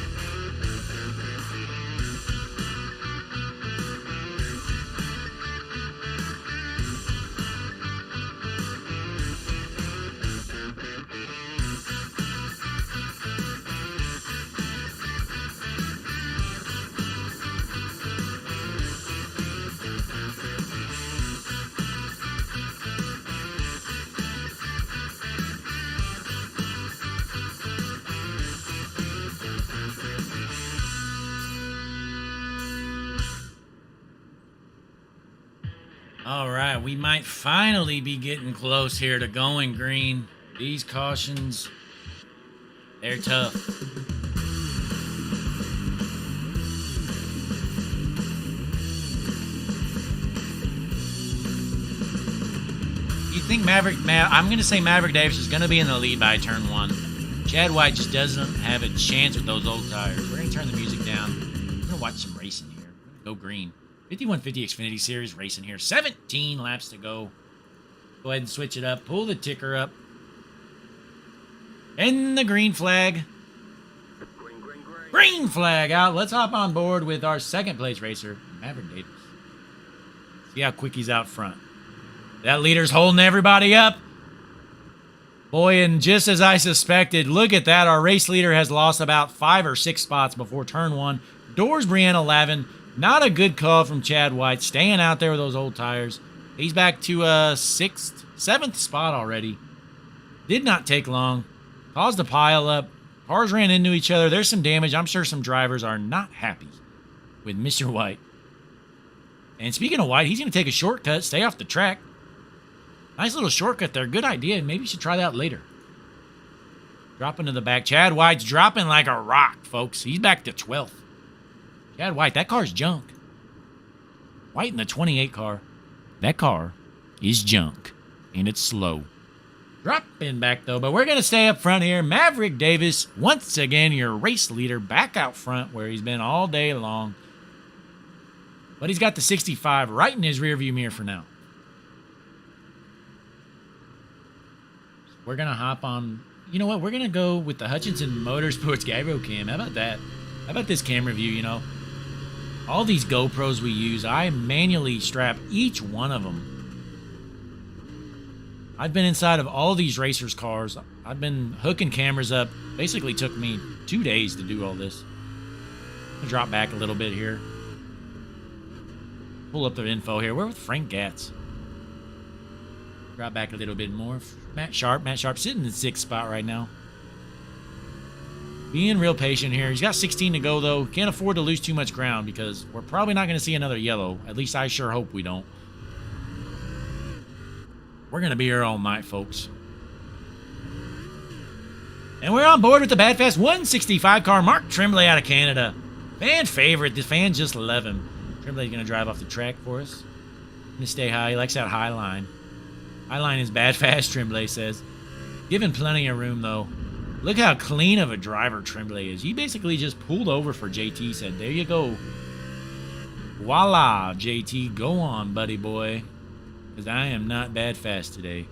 All right, we might finally be getting close here to going green. These cautions, they're tough. You think I'm going to say Maverick Davis is going to be in the lead by turn 1. Chad White just doesn't have a chance with those old tires. We're going to turn the music down. We're going to watch some racing here. Go green. 5150 Xfinity Series racing here. 17 laps to go. Go ahead and switch it up. Pull the ticker up. And the green flag. Green flag out. Let's hop on board with our second place racer, Maverick Davis. See how quick he's out front. That leader's holding everybody up. Boy, and just as I suspected, look at that. Our race leader has lost about 5 or 6 spots before turn 1. Doors Brianna Lavin. Not a good call from Chad White, staying out there with those old tires. He's back to a 6th, 7th spot already. Did not take long. Caused a pile up. Cars ran into each other. There's some damage. I'm sure some drivers are not happy with Mr. White. And speaking of White, he's going to take a shortcut, stay off the track. Nice little shortcut there. Good idea. Maybe you should try that later. Dropping to the back. Chad White's dropping like a rock, folks. He's back to 12th. Chad White, that car's junk. White in the 28 car. That car is junk. And it's slow. Dropping back, though. But we're going to stay up front here. Maverick Davis, once again, your race leader, back out front where he's been all day long. But he's got the 65 right in his rearview mirror for now. We're going to hop on. You know what? We're going to go with the Hutchinson Motorsports gyro cam. How about that? How about this camera view, you know? All these GoPros we use, I manually strap each one of them. I've been inside of all these racers' cars. I've been hooking cameras up. Basically took me 2 days to do all this. I'll drop back a little bit here. Pull up the info here. We're with Frank Gatz. Drop back a little bit more. Matt Sharp sitting in the 6th spot right now. Being real patient here. He's got 16 to go, though. Can't afford to lose too much ground because we're probably not going to see another yellow. At least I sure hope we don't. We're going to be here all night, folks. And we're on board with the Bad Fast 165 car. Mark Tremblay out of Canada. Fan favorite. The fans just love him. Tremblay's going to drive off the track for us. Going to stay high. He likes that high line. High line is bad fast, Tremblay says. Given plenty of room, though. Look how clean of a driver Tremblay is. He basically just pulled over for JT, said, there you go. Voila, JT, go on, buddy boy. Because I am not bad fast today.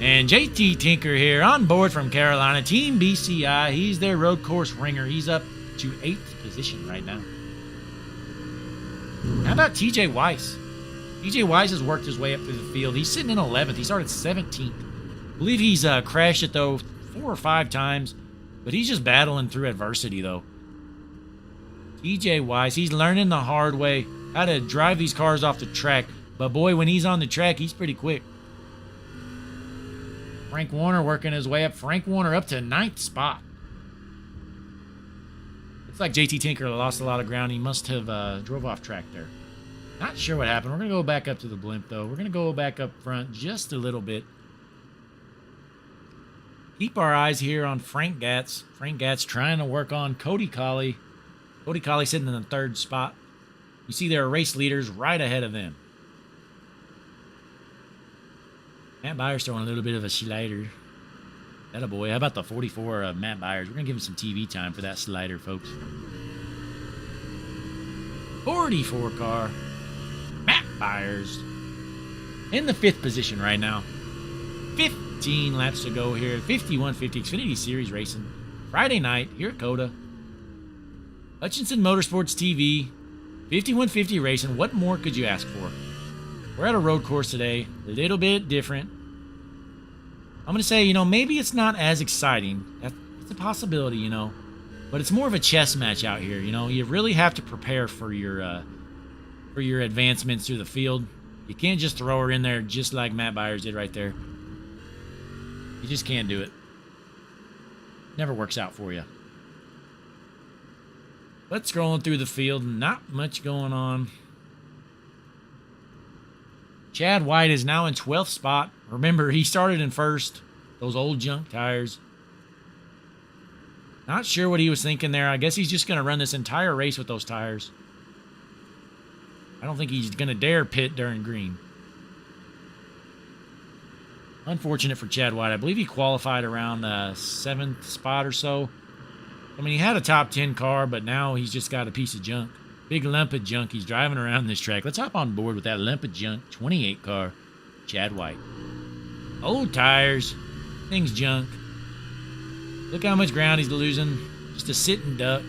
And JT Tinker here, on board from Carolina. Team BCI, he's their road course ringer. He's up to 8th position right now. How about TJ Weiss? TJ Weiss has worked his way up through the field. He's sitting in 11th. He started 17th. I believe he's crashed it, though, 4 or 5 times. But he's just battling through adversity, though. TJ Weiss, he's learning the hard way how to drive these cars off the track. But, boy, when he's on the track, he's pretty quick. Frank Warner working his way up. Frank Warner up to 9th spot. Looks like JT Tinker lost a lot of ground. He must have drove off track there. Not sure what happened. We're going to go back up to the blimp, though. We're going to go back up front just a little bit. Keep our eyes here on Frank Gatz. Frank Gatz trying to work on Cody Colley. Cody Colley sitting in the 3rd spot. You see there are race leaders right ahead of them. Matt Byers throwing a little bit of a slider. That a boy. How about the 44 of Matt Byers? We're going to give him some TV time for that slider, folks. 44 car. Matt Byers in the 5th position right now. 15 laps to go here. 5150 Xfinity Series racing. Friday night here at COTA. Hutchinson Motorsports TV. 5150 racing. What more could you ask for? We're at a road course today. A little bit different. I'm going to say, maybe it's not as exciting. It's a possibility, But it's more of a chess match out here, You really have to prepare for your advancements through the field. You can't just throw her in there just like Matt Byers did right there. You just can't do it. Never works out for you. But scrolling through the field, not much going on. Chad White is now in 12th spot. Remember, he started in 1st. Those old junk tires. Not sure what he was thinking there. I guess he's just going to run this entire race with those tires. I don't think he's going to dare pit during green. Unfortunate for Chad White. I believe he qualified around the 7th spot or so. I mean, he had a top 10 car, but now he's just got a piece of junk. Big lump of junk. He's driving around this track. Let's hop on board with that lump of junk 28 car, Chad White. Old tires. Thing's junk. Look how much ground he's losing. Just a sitting duck.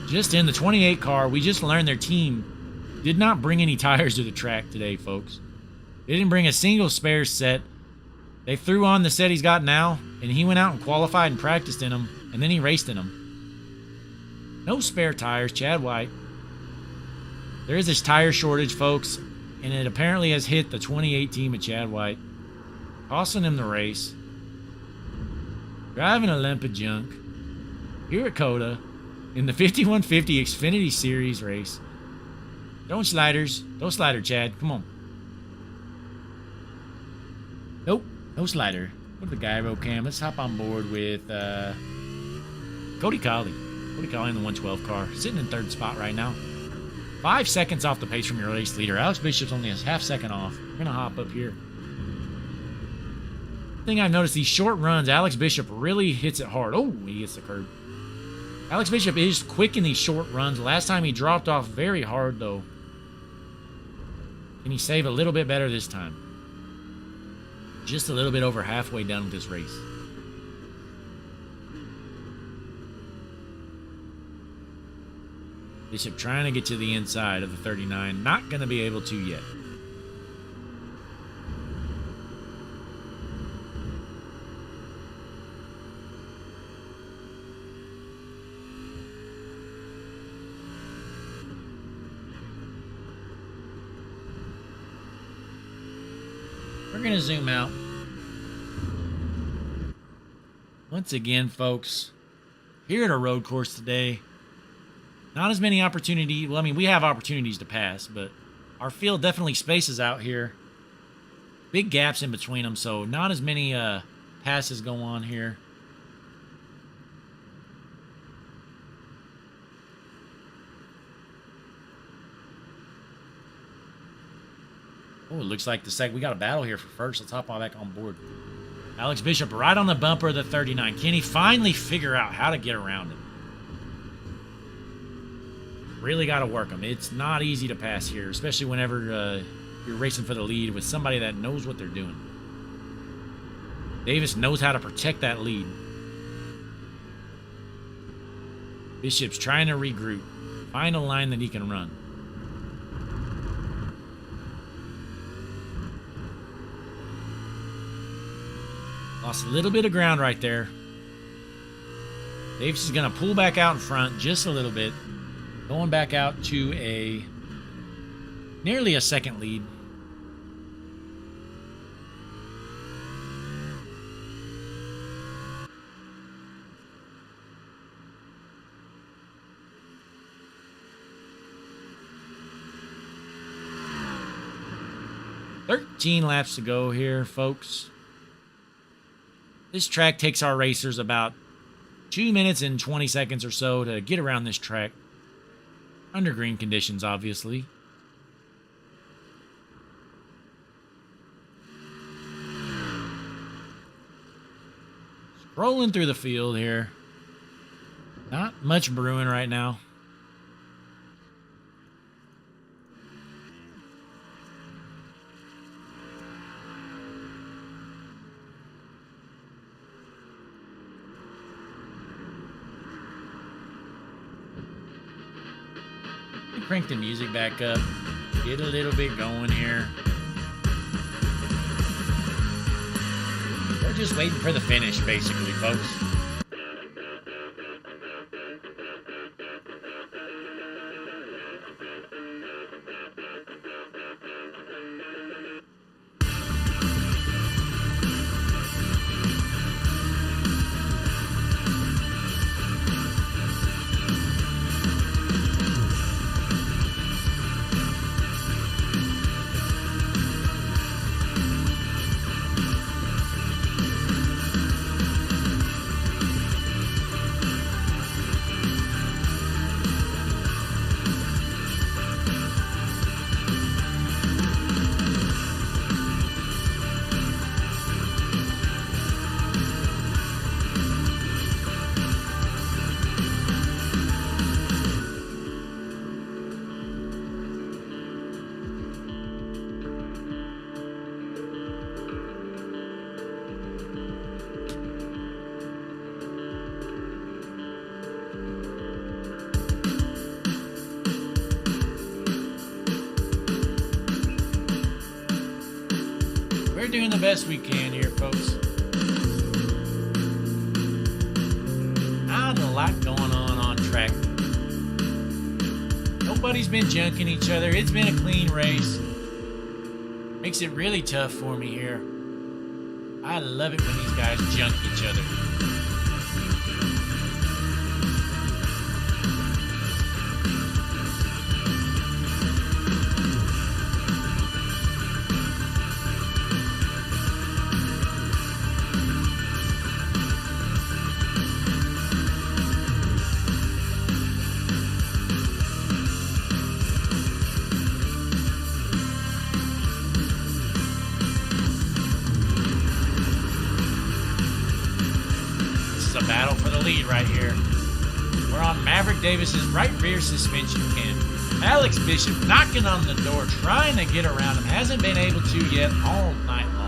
Just in the 28 car, we just learned their team did not bring any tires to the track today, folks. They didn't bring a single spare set. They threw on the set he's got now, and he went out and qualified and practiced in them, and then he raced in them. No spare tires, Chad White. There is this tire shortage, folks, and it apparently has hit the 28 team of Chad White, costing him the race. Driving a lump of junk here at COTA in the 5150 Xfinity Series race. Don't sliders. Don't slider, Chad. Come on. Nope. No slider. Go to the gyro cam. Let's hop on board with Cody Colley. Cody Colley in the 112 car. Sitting in third spot right now. 5 seconds off the pace from your race leader. Alex Bishop's only a half second off. We're going to hop up here. Thing I've noticed, these short runs, Alex Bishop really hits it hard. Oh, he hits the curb. Alex Bishop is quick in these short runs. Last time he dropped off very hard, though. Can he save a little bit better this time? Just a little bit over halfway done with this race. Bishop trying to get to the inside of the 39. Not going to be able to yet. We're going to zoom out. Once again, folks, here at our road course today, not as many opportunities. Well, I mean, we have opportunities to pass, but our field definitely spaces out here. Big gaps in between them, so not as many passes go on here. Oh, it looks like we got a battle here for first. Let's hop on back on board. Alex Bishop right on the bumper of the 39. Can he finally figure out how to get around him? Really got to work him. It's not easy to pass here, especially whenever you're racing for the lead with somebody that knows what they're doing. Davis knows how to protect that lead. Bishop's trying to regroup. Find a line that he can run. Lost a little bit of ground right there. Davis is going to pull back out in front just a little bit. Going back out to nearly a second lead. "13 laps to go here, folks. This track takes our racers about 2 minutes and 20 seconds or so to get around this track. Under green conditions, obviously. Scrolling through the field here. Not much brewing right now. Crank the music back up. Get a little bit going here. We're just waiting for the finish, basically, folks. We're doing the best we can here, folks. Not a lot going on track. Nobody's been junking each other. It's been a clean race. Makes it really tough for me here. I love it when these guys junk each other. right here. We're on Maverick Davis's right rear suspension pin. Alex Bishop knocking on the door, trying to get around him. Hasn't been able to yet all night long.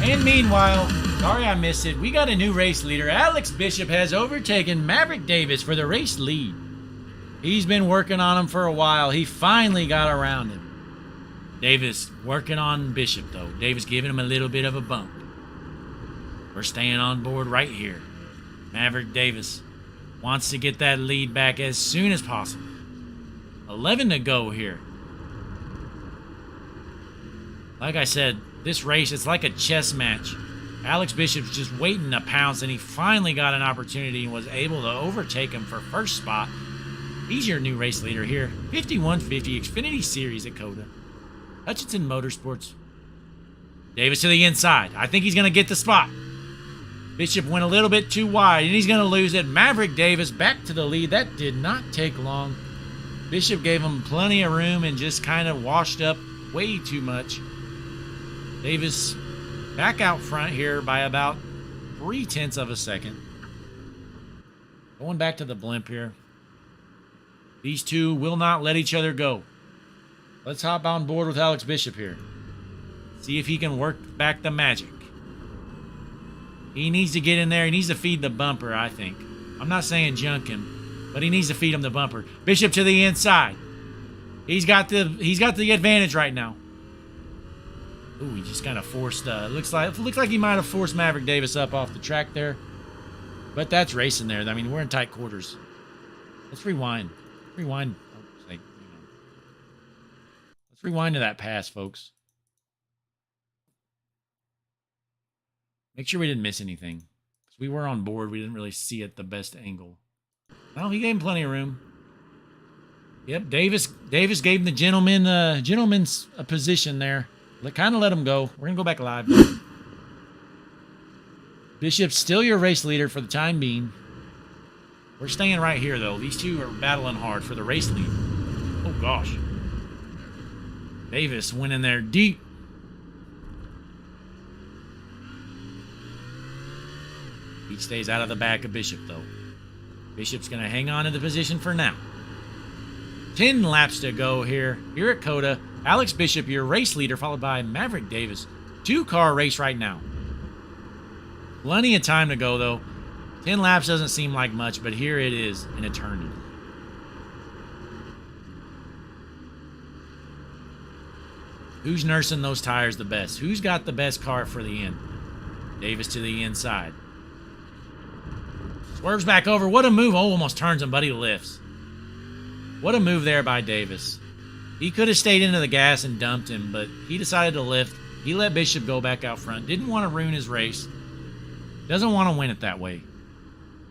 And meanwhile, sorry I missed it, we got a new race leader. Alex Bishop has overtaken Maverick Davis for the race lead. He's been working on him for a while. He finally got around him. Davis working on Bishop, though. Davis giving him a little bit of a bump. We're staying on board right here. Maverick Davis wants to get that lead back as soon as possible. 11 to go here. Like I said, this race, it's like a chess match. Alex Bishop's just waiting to pounce, and he finally got an opportunity and was able to overtake him for first spot. He's your new race leader here. 5150 Xfinity Series at COTA. Hutchinson Motorsports. Davis to the inside. I think he's going to get the spot. Bishop went a little bit too wide, and he's going to lose it. Maverick Davis back to the lead. That did not take long. Bishop gave him plenty of room and just kind of washed up way too much. Davis back out front here by about 0.3 of a second. Going back to the blimp here. These two will not let each other go. Let's hop on board with Alex Bishop here. See if he can work back the magic. He needs to get in there. He needs to feed the bumper, I think. I'm not saying junk him, but he needs to feed him the bumper. Bishop to the inside. He's got the advantage right now. Ooh, he just kind of forced. Looks like he might have forced Maverick Davis up off the track there, but that's racing there. I mean, we're in tight quarters. Let's rewind. Rewind. Oh, hang on. Let's rewind to that pass, folks. Make sure we didn't miss anything, because we were on board. We didn't really see it the best angle. Well, he gave him plenty of room. Yep, Davis gave him the gentleman's position there. Kind of let him go. We're going to go back live. Bishop's still your race leader for the time being. We're staying right here, though. These two are battling hard for the race lead. Oh, gosh. Davis went in there deep. He stays out of the back of Bishop, though. Bishop's going to hang on to the position for now. 10 laps to go here at COTA. Alex Bishop, your race leader, followed by Maverick Davis. 2-car race right now. Plenty of time to go, though. 10 laps doesn't seem like much, but here it is, an eternity. Who's nursing those tires the best? Who's got the best car for the end? Davis to the inside. Swerves back over. What a move. Oh, almost turns him, but he lifts. What a move there by Davis. He could have stayed into the gas and dumped him, but he decided to lift. He let Bishop go back out front. Didn't want to ruin his race. Doesn't want to win it that way.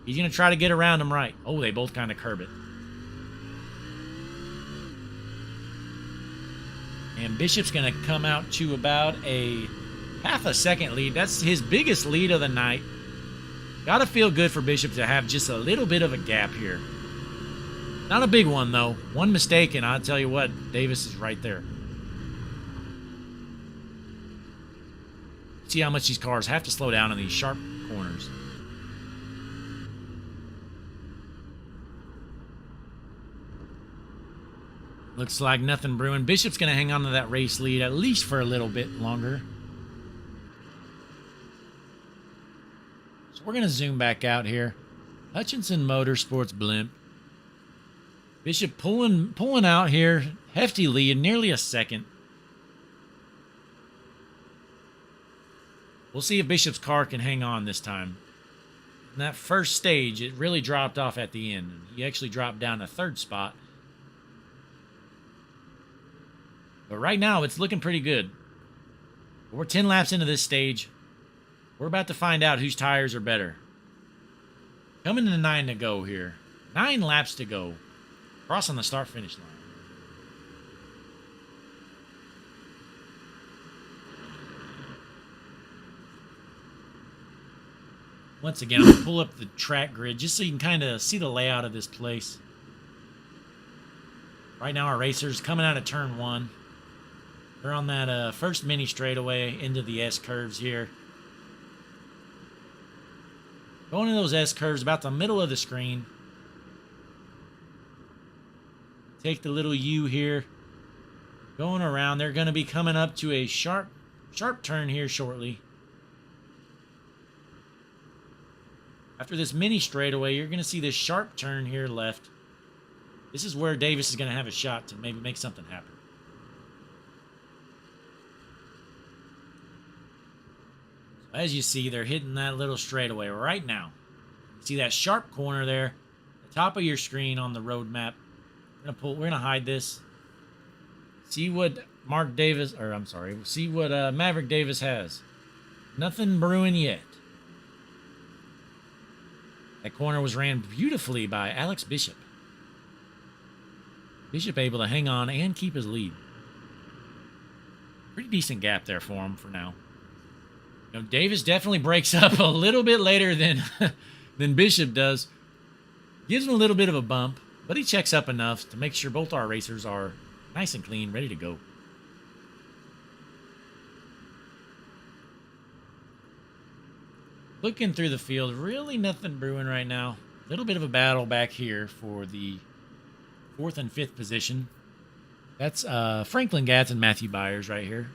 He's going to try to get around him right. Oh, they both kind of curb it. And Bishop's going to come out to about a half a second lead. That's his biggest lead of the night. Got to feel good for Bishop to have just a little bit of a gap here. Not a big one, though. One mistake, and I'll tell you what, Davis is right there. See how much these cars have to slow down in these sharp corners. Looks like nothing brewing. Bishop's going to hang on to that race lead at least for a little bit longer. So we're going to zoom back out here. Hutchinson Motorsports blimp. Bishop pulling out here. Hefty lead, nearly a second. We'll see if Bishop's car can hang on this time. In that first stage, it really dropped off at the end. He actually dropped down to third spot. But right now, it's looking pretty good. We're 10 laps into this stage. We're about to find out whose tires are better. Coming to 9 to go here. 9 laps to go. Crossing the start-finish line. Once again, I'm going to pull up the track grid just so you can kind of see the layout of this place. Right now, our racers coming out of turn 1. They're on that first mini straightaway into the S-curves here. Going into those S-curves about the middle of the screen. Take the little U here. Going around. They're going to be coming up to a sharp turn here shortly. After this mini straightaway, you're going to see this sharp turn here left. This is where Davis is going to have a shot to maybe make something happen. So as you see, they're hitting that little straightaway right now. You see that sharp corner there, the top of your screen on the road map. We're gonna hide this. See what Maverick Davis has. Nothing brewing yet. That corner was ran beautifully by Alex Bishop. Bishop able to hang on and keep his lead. Pretty decent gap there for him for now. You know, Davis definitely breaks up a little bit later than than Bishop does. Gives him a little bit of a bump, but he checks up enough to make sure both our racers are nice and clean, ready to go. Looking through the field, really nothing brewing right now. A little bit of a battle back here for the 4th and 5th position. That's Franklin Gatz and Matthew Byers right here.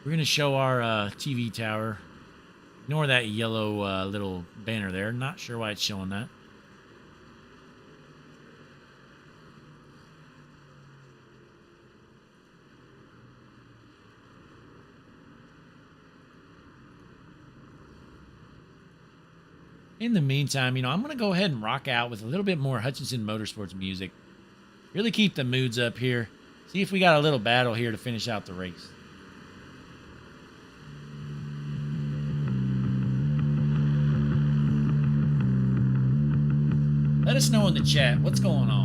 We're going to show our TV tower. Ignore that yellow little banner there. Not sure why it's showing that. In the meantime, you know, I'm going to go ahead and rock out with a little bit more Hutchinson Motorsports music. Really keep the moods up here. See if we got a little battle here to finish out the race. Let us know in the chat what's going on.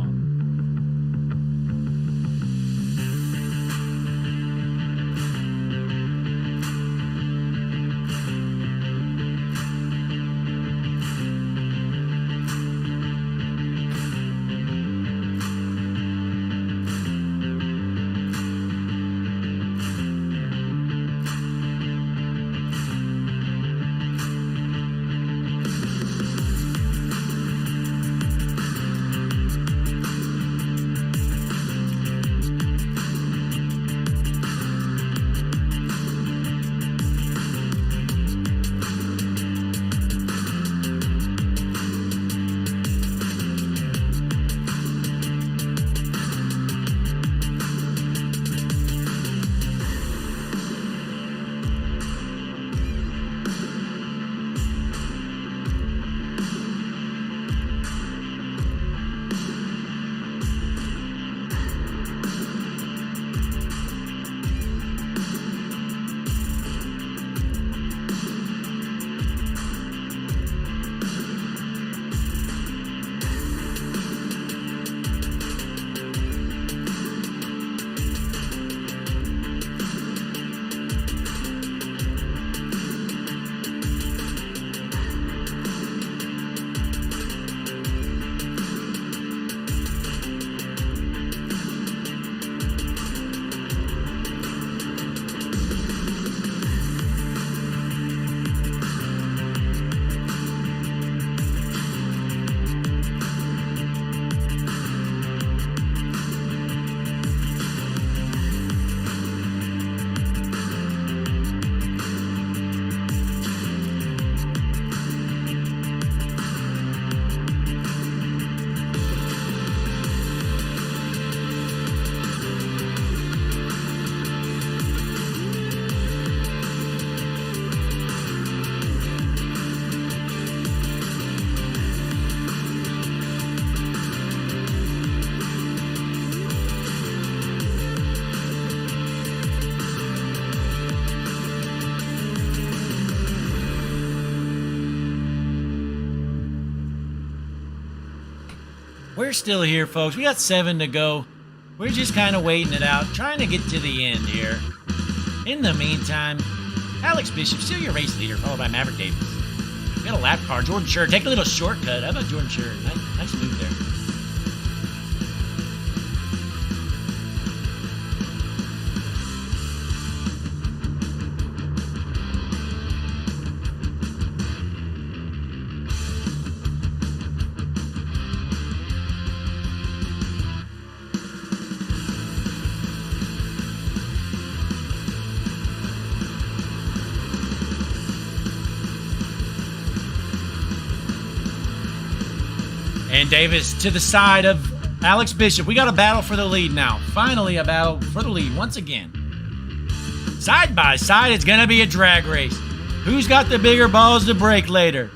We're still here, folks. We got 7 to go. We're just kind of waiting it out, trying to get to the end here. In the meantime, Alex Bishop, still your race leader, followed by Maverick Davis. We got a lap car. Jordan Schur, take a little shortcut. How about Jordan Schur? Nice move there. And Davis to the side of Alex Bishop. We got a battle for the lead now. Finally, a battle for the lead once again. Side by side, it's going to be a drag race. Who's got the bigger balls to break later?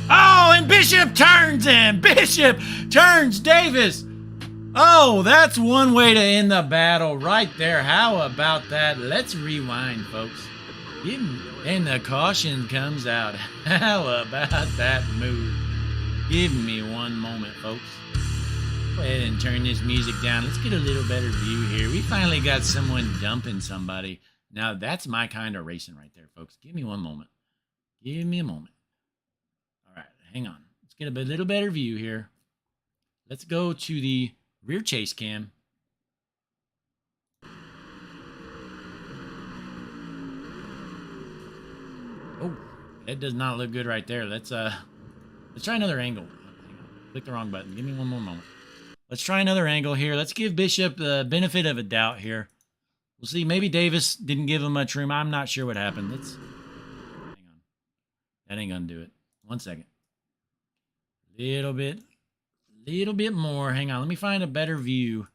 Oh, and Bishop turns him. Bishop turns Davis. Oh, that's one way to end the battle right there. How about that? Let's rewind, folks. And the caution comes out. How about that move? Give me one moment, folks. Go ahead and turn this music down. Let's get a little better view here. We finally got someone dumping somebody. Now, that's my kind of racing right there, folks. Give me one moment. Give me a moment. All right, hang on. Let's get a little better view here. Let's go to the rear chase cam. Oh, that does not look good right there. Let's try another angle. Hang on. Click the wrong button. Give me one more moment. Let's try another angle here. Let's give Bishop the benefit of a doubt here. We'll see. Maybe Davis didn't give him much room. I'm not sure what happened. Let's hang on. That ain't gonna do it. 1 second. Little bit more. Hang on. Let me find a better view.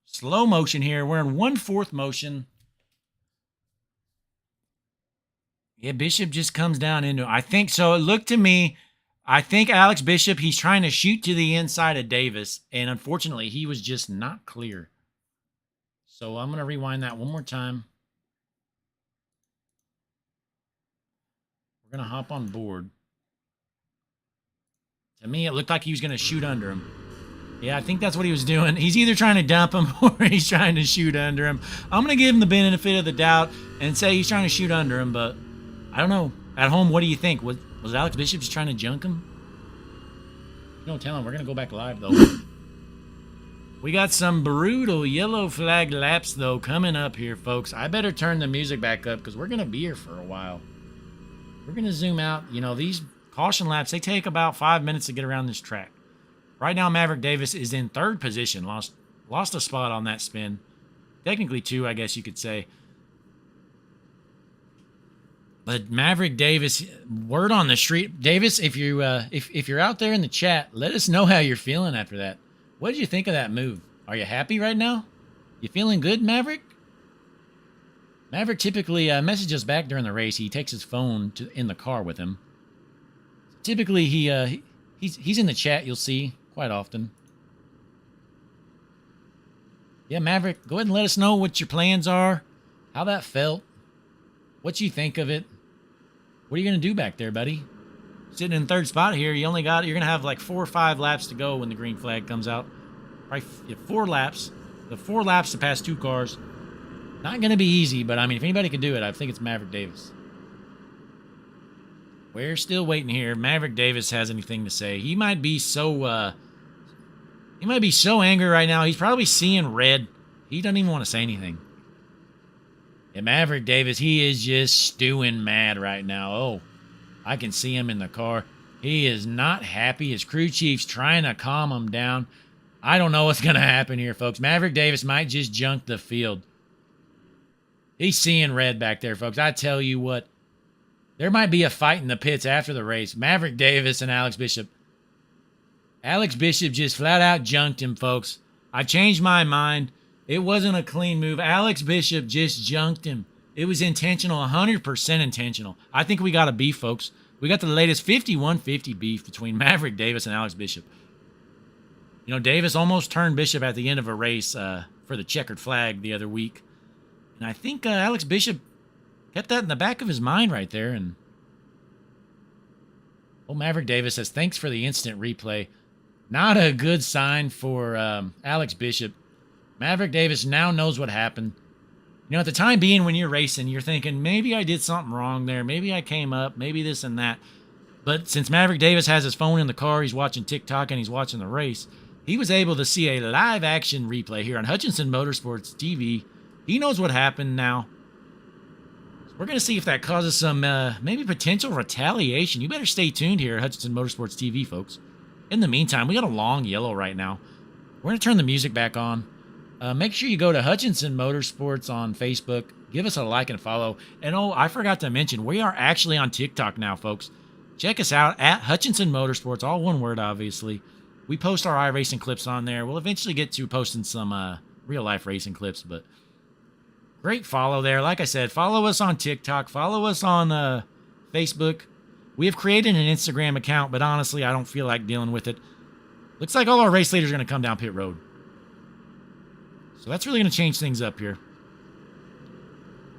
Slow motion here. We're in 1/4 motion. Yeah, Bishop just comes down into it. I think so. It looked to me, I think Alex Bishop, he's trying to shoot to the inside of Davis, and unfortunately, he was just not clear. So I'm going to rewind that one more time. We're going to hop on board. To me, it looked like he was going to shoot under him. Yeah, I think that's what he was doing. He's either trying to dump him or he's trying to shoot under him. I'm going to give him the benefit of the doubt and say he's trying to shoot under him, but I don't know. At home, what do you think? Was Alex Bishop just trying to junk him? Don't tell him. We're going to go back live, though. We got some brutal yellow flag laps, though, coming up here, folks. I better turn the music back up because we're going to be here for a while. We're going to zoom out. You know, these caution laps, they take about 5 minutes to get around this track. Right now, Maverick Davis is in 3rd position. Lost a spot on that spin. Technically 2, I guess you could say. But Maverick Davis, word on the street. Davis, if you're out there in the chat, let us know how you're feeling after that. What did you think of that move? Are you happy right now? You feeling good, Maverick? Maverick typically messages back during the race. He takes his phone in the car with him. Typically, he's in the chat. You'll see quite often. Yeah, Maverick, go ahead and let us know what your plans are, how that felt, what you think of it. What are you going to do back there, buddy? Sitting in 3rd spot here, you're going to have like 4 or 5 laps to go when the green flag comes out. Probably 4 laps. The 4 laps to pass 2 cars. Not going to be easy, but I mean, if anybody can do it, I think it's Maverick Davis. We're still waiting here. Maverick Davis has anything to say. He might be so angry right now. He's probably seeing red. He doesn't even want to say anything. And Maverick Davis, he is just stewing mad right now. Oh, I can see him in the car. He is not happy. His crew chief's trying to calm him down. I don't know what's going to happen here, folks. Maverick Davis might just junk the field. He's seeing red back there, folks. I tell you what, there might be a fight in the pits after the race. Maverick Davis and Alex Bishop. Alex Bishop just flat out junked him, folks. I changed my mind. It wasn't a clean move. Alex Bishop just junked him. It was intentional, 100% intentional. I think we got a beef, folks. We got the latest 51-50 beef between Maverick Davis and Alex Bishop. You know, Davis almost turned Bishop at the end of a race for the checkered flag the other week. And I think Alex Bishop kept that in the back of his mind right there. And old Maverick Davis says, thanks for the instant replay. Not a good sign for Alex Bishop. Maverick Davis now knows what happened. You know, at the time being when you're racing, you're thinking, maybe I did something wrong there. Maybe I came up. Maybe this and that. But since Maverick Davis has his phone in the car, he's watching TikTok and he's watching the race, he was able to see a live action replay here on Hutchinson Motorsports TV. He knows what happened now. So we're going to see if that causes some maybe potential retaliation. You better stay tuned here at Hutchinson Motorsports TV, folks. In the meantime, we got a long yellow right now. We're going to turn the music back on. Make sure you go to Hutchinson Motorsports on Facebook. Give us a like and follow. And oh, I forgot to mention, we are actually on TikTok now, folks. Check us out at Hutchinson Motorsports, all one word, obviously. We post our iRacing clips on there. We'll eventually get to posting some real-life racing clips, but great follow there. Like I said, follow us on TikTok. Follow us on Facebook. We have created an Instagram account, but honestly, I don't feel like dealing with it. Looks like all our race leaders are going to come down pit road. So that's really going to change things up here.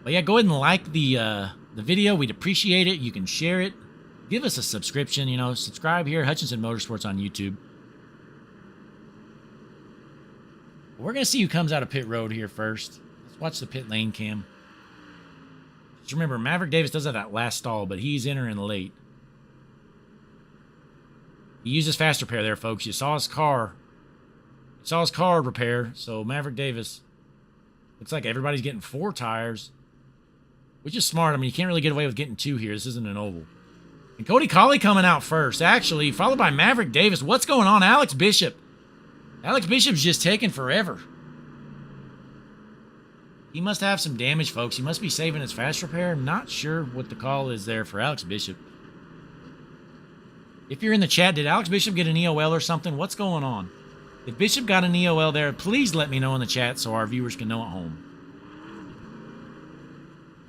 But yeah, go ahead and like the video. We'd appreciate it. You can share it. Give us a subscription, you know. Subscribe here, Hutchinson Motorsports on YouTube. We're going to see who comes out of pit road here first. Let's watch the pit lane cam. Just remember, Maverick Davis does have that last stall, but he's entering late. He uses fast repair there, folks. You saw his car. You saw his car repair, so Maverick Davis, looks like everybody's getting 4 tires, which is smart. I mean, you can't really get away with getting 2 here. This isn't an oval. And Cody Colley coming out first, actually, followed by Maverick Davis. What's going on? Alex Bishop. Alex Bishop's just taking forever. He must have some damage, folks. He must be saving his fast repair. I'm not sure what the call is there for Alex Bishop. If you're in the chat, did Alex Bishop get an EOL or something? What's going on? If Bishop got an EOL there, please let me know in the chat so our viewers can know at home.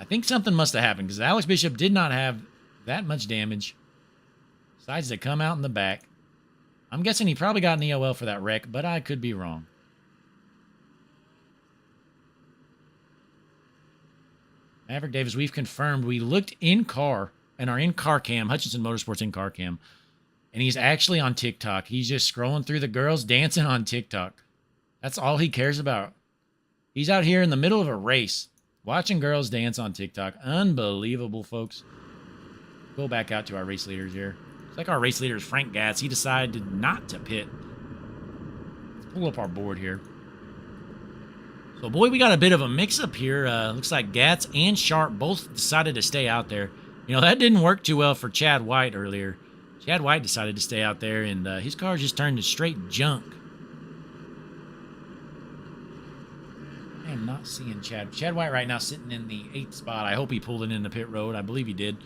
I think something must have happened because Alex Bishop did not have that much damage. Decides to come out in the back. I'm guessing he probably got an EOL for that wreck, but I could be wrong. Maverick Davis, we've confirmed. We looked in-car, in our in-car cam, Hutchinson Motorsports in-car cam, and he's actually on TikTok. He's just scrolling through the girls dancing on TikTok. That's all he cares about. He's out here in the middle of a race, watching girls dance on TikTok. Unbelievable, folks. Go back out to our race leaders here. It's like our race leader is Frank Gatz. He decided not to pit. Let's pull up our board here. So, boy, we got a bit of a mix-up here. Looks like Gatz and Sharp both decided to stay out there. You know, that didn't work too well for Chad White earlier. Chad White decided to stay out there, and his car just turned to straight junk. I am not seeing Chad. Chad White right now sitting in the 8th spot. I hope he pulled it into pit road. I believe he did.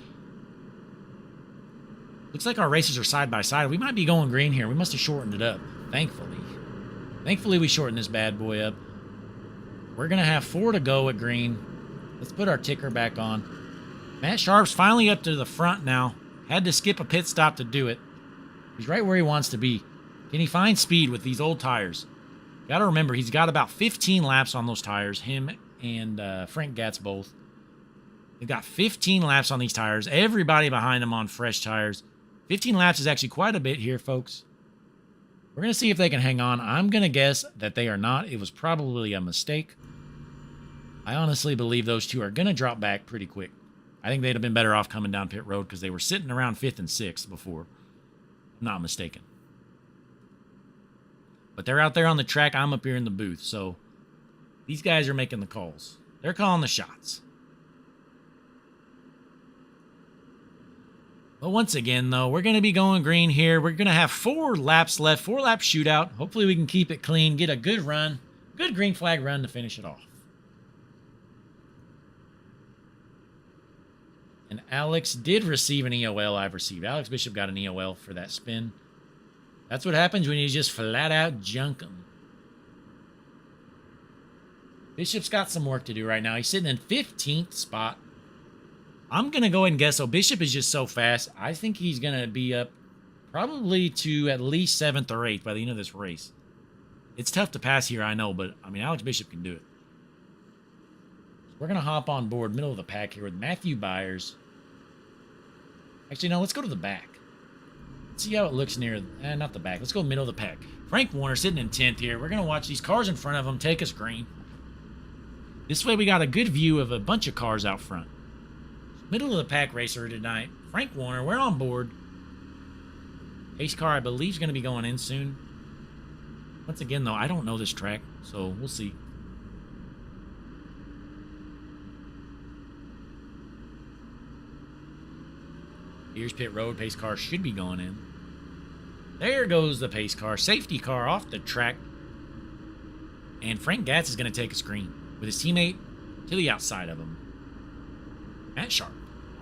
Looks like our races are side by side. We might be going green here. We must have shortened it up, thankfully. Thankfully, we shortened this bad boy up. We're going to have 4 to go at green. Let's put our ticker back on. Matt Sharp's finally up to the front now. Had to skip a pit stop to do it. He's right where he wants to be. Can he find speed with these old tires? Got to remember, he's got about 15 laps on those tires. Him and Frank Gatz both. They've got 15 laps on these tires. Everybody behind them on fresh tires. 15 laps is actually quite a bit here, folks. We're going to see if they can hang on. I'm going to guess that they are not. It was probably a mistake. I honestly believe those two are going to drop back pretty quick. I think they'd have been better off coming down pit road because they were sitting around 5th and 6th before. I'm not mistaken. But they're out there on the track. I'm up here in the booth. So these guys are making the calls. They're calling the shots. But once again, though, we're going to be going green here. We're going to have 4 laps left, 4-lap shootout. Hopefully we can keep it clean, get a good run, good green flag run to finish it off. And Alex did receive an EOL I've received. Alex Bishop got an EOL for that spin. That's what happens when you just flat out junk them. Bishop's got some work to do right now. He's sitting in 15th spot. I'm going to go ahead and guess. So Bishop is just so fast. I think he's going to be up probably to at least 7th or 8th by the end of this race. It's tough to pass here, I know, but, I mean, Alex Bishop can do it. We're going to hop on board middle of the pack here with Matthew Byers. Actually, no, let's go to the back. Let's see how it looks near, not the back. Let's go middle of the pack. Frank Warner sitting in 10th here. We're going to watch these cars in front of him take us green. This way we got a good view of a bunch of cars out front. Middle of the pack racer tonight. Frank Warner, we're on board. Pace car, I believe, is going to be going in soon. Once again, though, I don't know this track, so we'll see. Here's pit road. Pace car should be going in. There goes the pace car. Safety car off the track. And Frank Gatz is going to take a screen with his teammate to the outside of him. Matt Sharp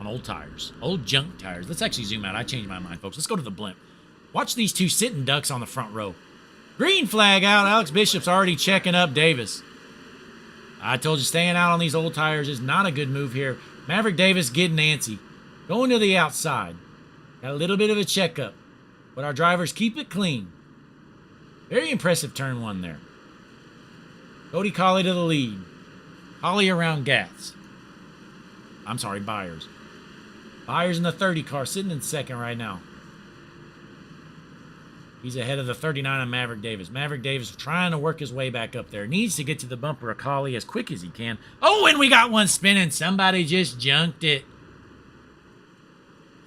on old tires. Old junk tires. Let's actually zoom out. I changed my mind, folks. Let's go to the blimp. Watch these two sitting ducks on the front row. Green flag out. Alex Bishop's already checking up Davis. I told you staying out on these old tires is not a good move here. Maverick Davis getting antsy. Going to the outside. Got a little bit of a checkup. But our drivers keep it clean. Very impressive turn one there. Cody Colley to the lead. Colley around Gatz. I'm sorry, Byers. Byers in the 30 car, sitting in second right now. He's ahead of the 39 on Maverick Davis. Maverick Davis trying to work his way back up there. Needs to get to the bumper of Colley as quick as he can. Oh, and we got one spinning. Somebody just junked it.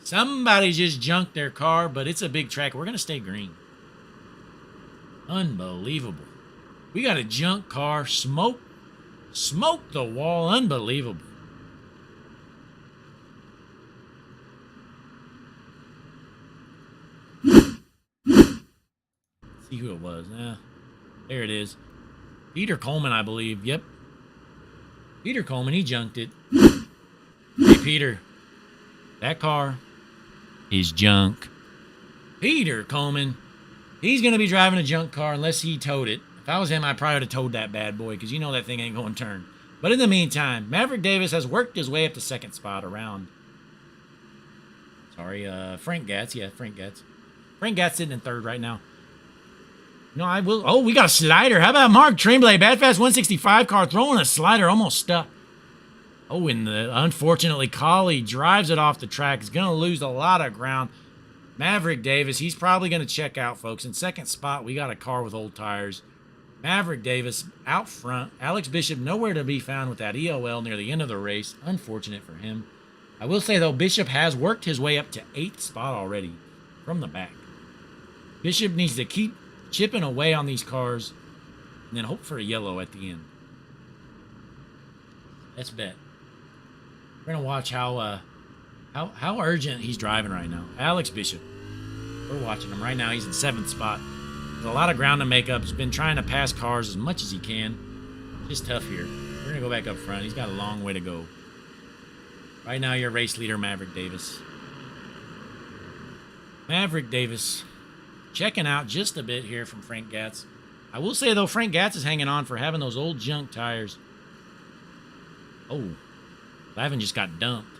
Somebody just junked their car, but it's a big track. We're going to stay green. Unbelievable. We got a junk car. Smoke the wall. Unbelievable. See who it was. There it is. Peter Coleman, I believe. Yep. Peter Coleman, he junked it. Hey, Peter. That car is junk. Peter Coleman, he's going to be driving a junk car unless he towed it. If I was him, I probably would have towed that bad boy because you know that thing ain't going to turn. But in the meantime, Maverick Davis has worked his way up to second spot around. Sorry, Frank Gatz. Yeah, Frank Gatz. Frank Gatz sitting in third right now. No, I will. Oh, we got a slider. How about Mark Tremblay? Bad Fast 165 car throwing a slider, almost stuck. Oh, and unfortunately, Colley drives it off the track. He's going to lose a lot of ground. Maverick Davis, he's probably going to check out, folks. In second spot, we got a car with old tires. Maverick Davis out front. Alex Bishop nowhere to be found with that EOL near the end of the race. Unfortunate for him. I will say, though, Bishop has worked his way up to 8th spot already from the back. Bishop needs to keep chipping away on these cars and then hope for a yellow at the end. Let's bet. We're going to watch how urgent he's driving right now. Alex Bishop. We're watching him right now. He's in 7th spot. There's a lot of ground to make up. He's been trying to pass cars as much as he can. Just tough here. We're going to go back up front. He's got a long way to go. Right now, your race leader, Maverick Davis. Maverick Davis checking out just a bit here from Frank Gatz. I will say, though, Frank Gatz is hanging on for having those old junk tires. Oh, Lavin just got dumped.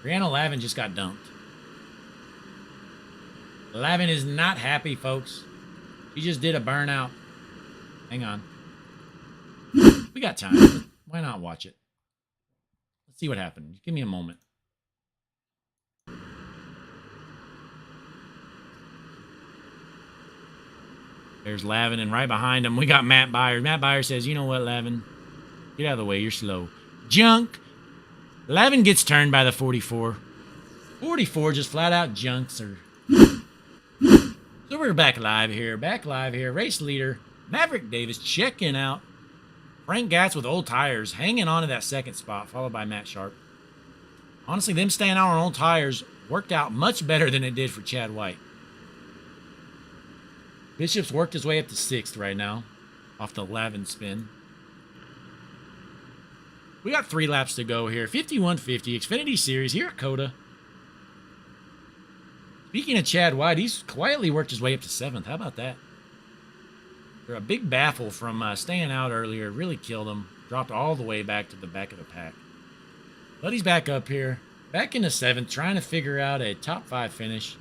Brianna Lavin just got dumped. Lavin is not happy, folks. She just did a burnout. Hang on. We got time. Why not watch it? Let's see what happened. Give me a moment. There's Lavin, and right behind him, we got Matt Byers. Matt Byers says, you know what, Lavin? Get out of the way. You're slow. Junk. Lavin gets turned by the 44. 44 just flat out junks her. So we're back live here. Race leader, Maverick Davis checking out. Frank Gatz with old tires, hanging on to that second spot, followed by Matt Sharp. Honestly, them staying out on old tires worked out much better than it did for Chad White. Bishop's worked his way up to 6th right now, off the Lavin spin. We got 3 laps to go here. 5150 Xfinity Series here at COTA. Speaking of Chad White, he's quietly worked his way up to 7th. How about that? A big baffle from staying out earlier. Really killed him. Dropped all the way back to the back of the pack. But he's back up here. Back into 7th, trying to figure out a top 5 finish.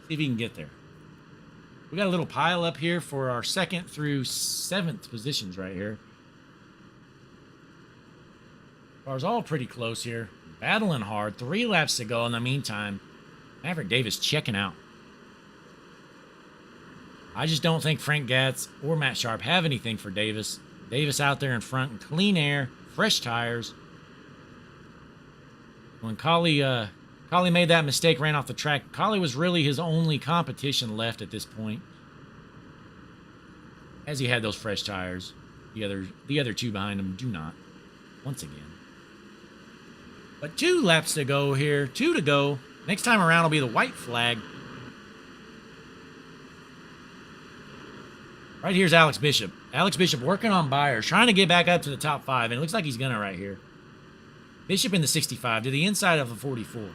See if he can get there. We got a little pile up here for our 2nd through 7th positions right here. Cars all pretty close here. Battling hard. 3 laps to go in the meantime. Maverick Davis checking out. I just don't think Frank Gatz or Matt Sharp have anything for Davis. Davis out there in front in clean air, fresh tires. When Collie made that mistake, ran off the track, Collie was really his only competition left at this point, as he had those fresh tires. The other two behind him do not, once again. But 2 laps to go here, 2 to go. Next time around will be the white flag. Right here's Alex Bishop. Alex Bishop working on Byers, trying to get back up to the top 5, and it looks like he's gonna right here. Bishop in the 65 to the inside of the 44. See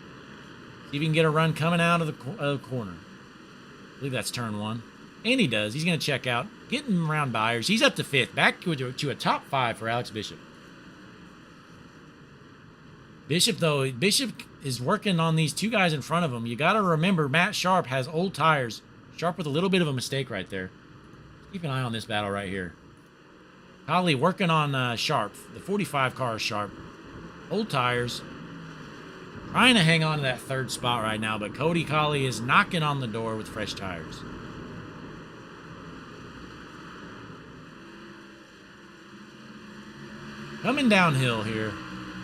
if he can get a run coming out of the corner. I believe that's turn 1. And he does. He's going to check out. Getting around Byers. He's up to 5th. Back to a top 5 for Alex Bishop. Bishop, though, Bishop is working on these 2 guys in front of him. You got to remember, Matt Sharp has old tires. Sharp with a little bit of a mistake right there. Keep an eye on this battle right here. Collie working on Sharp. The 45 car is Sharp. Old tires. Trying to hang on to that 3rd spot right now, but Cody Collie is knocking on the door with fresh tires. Coming downhill here.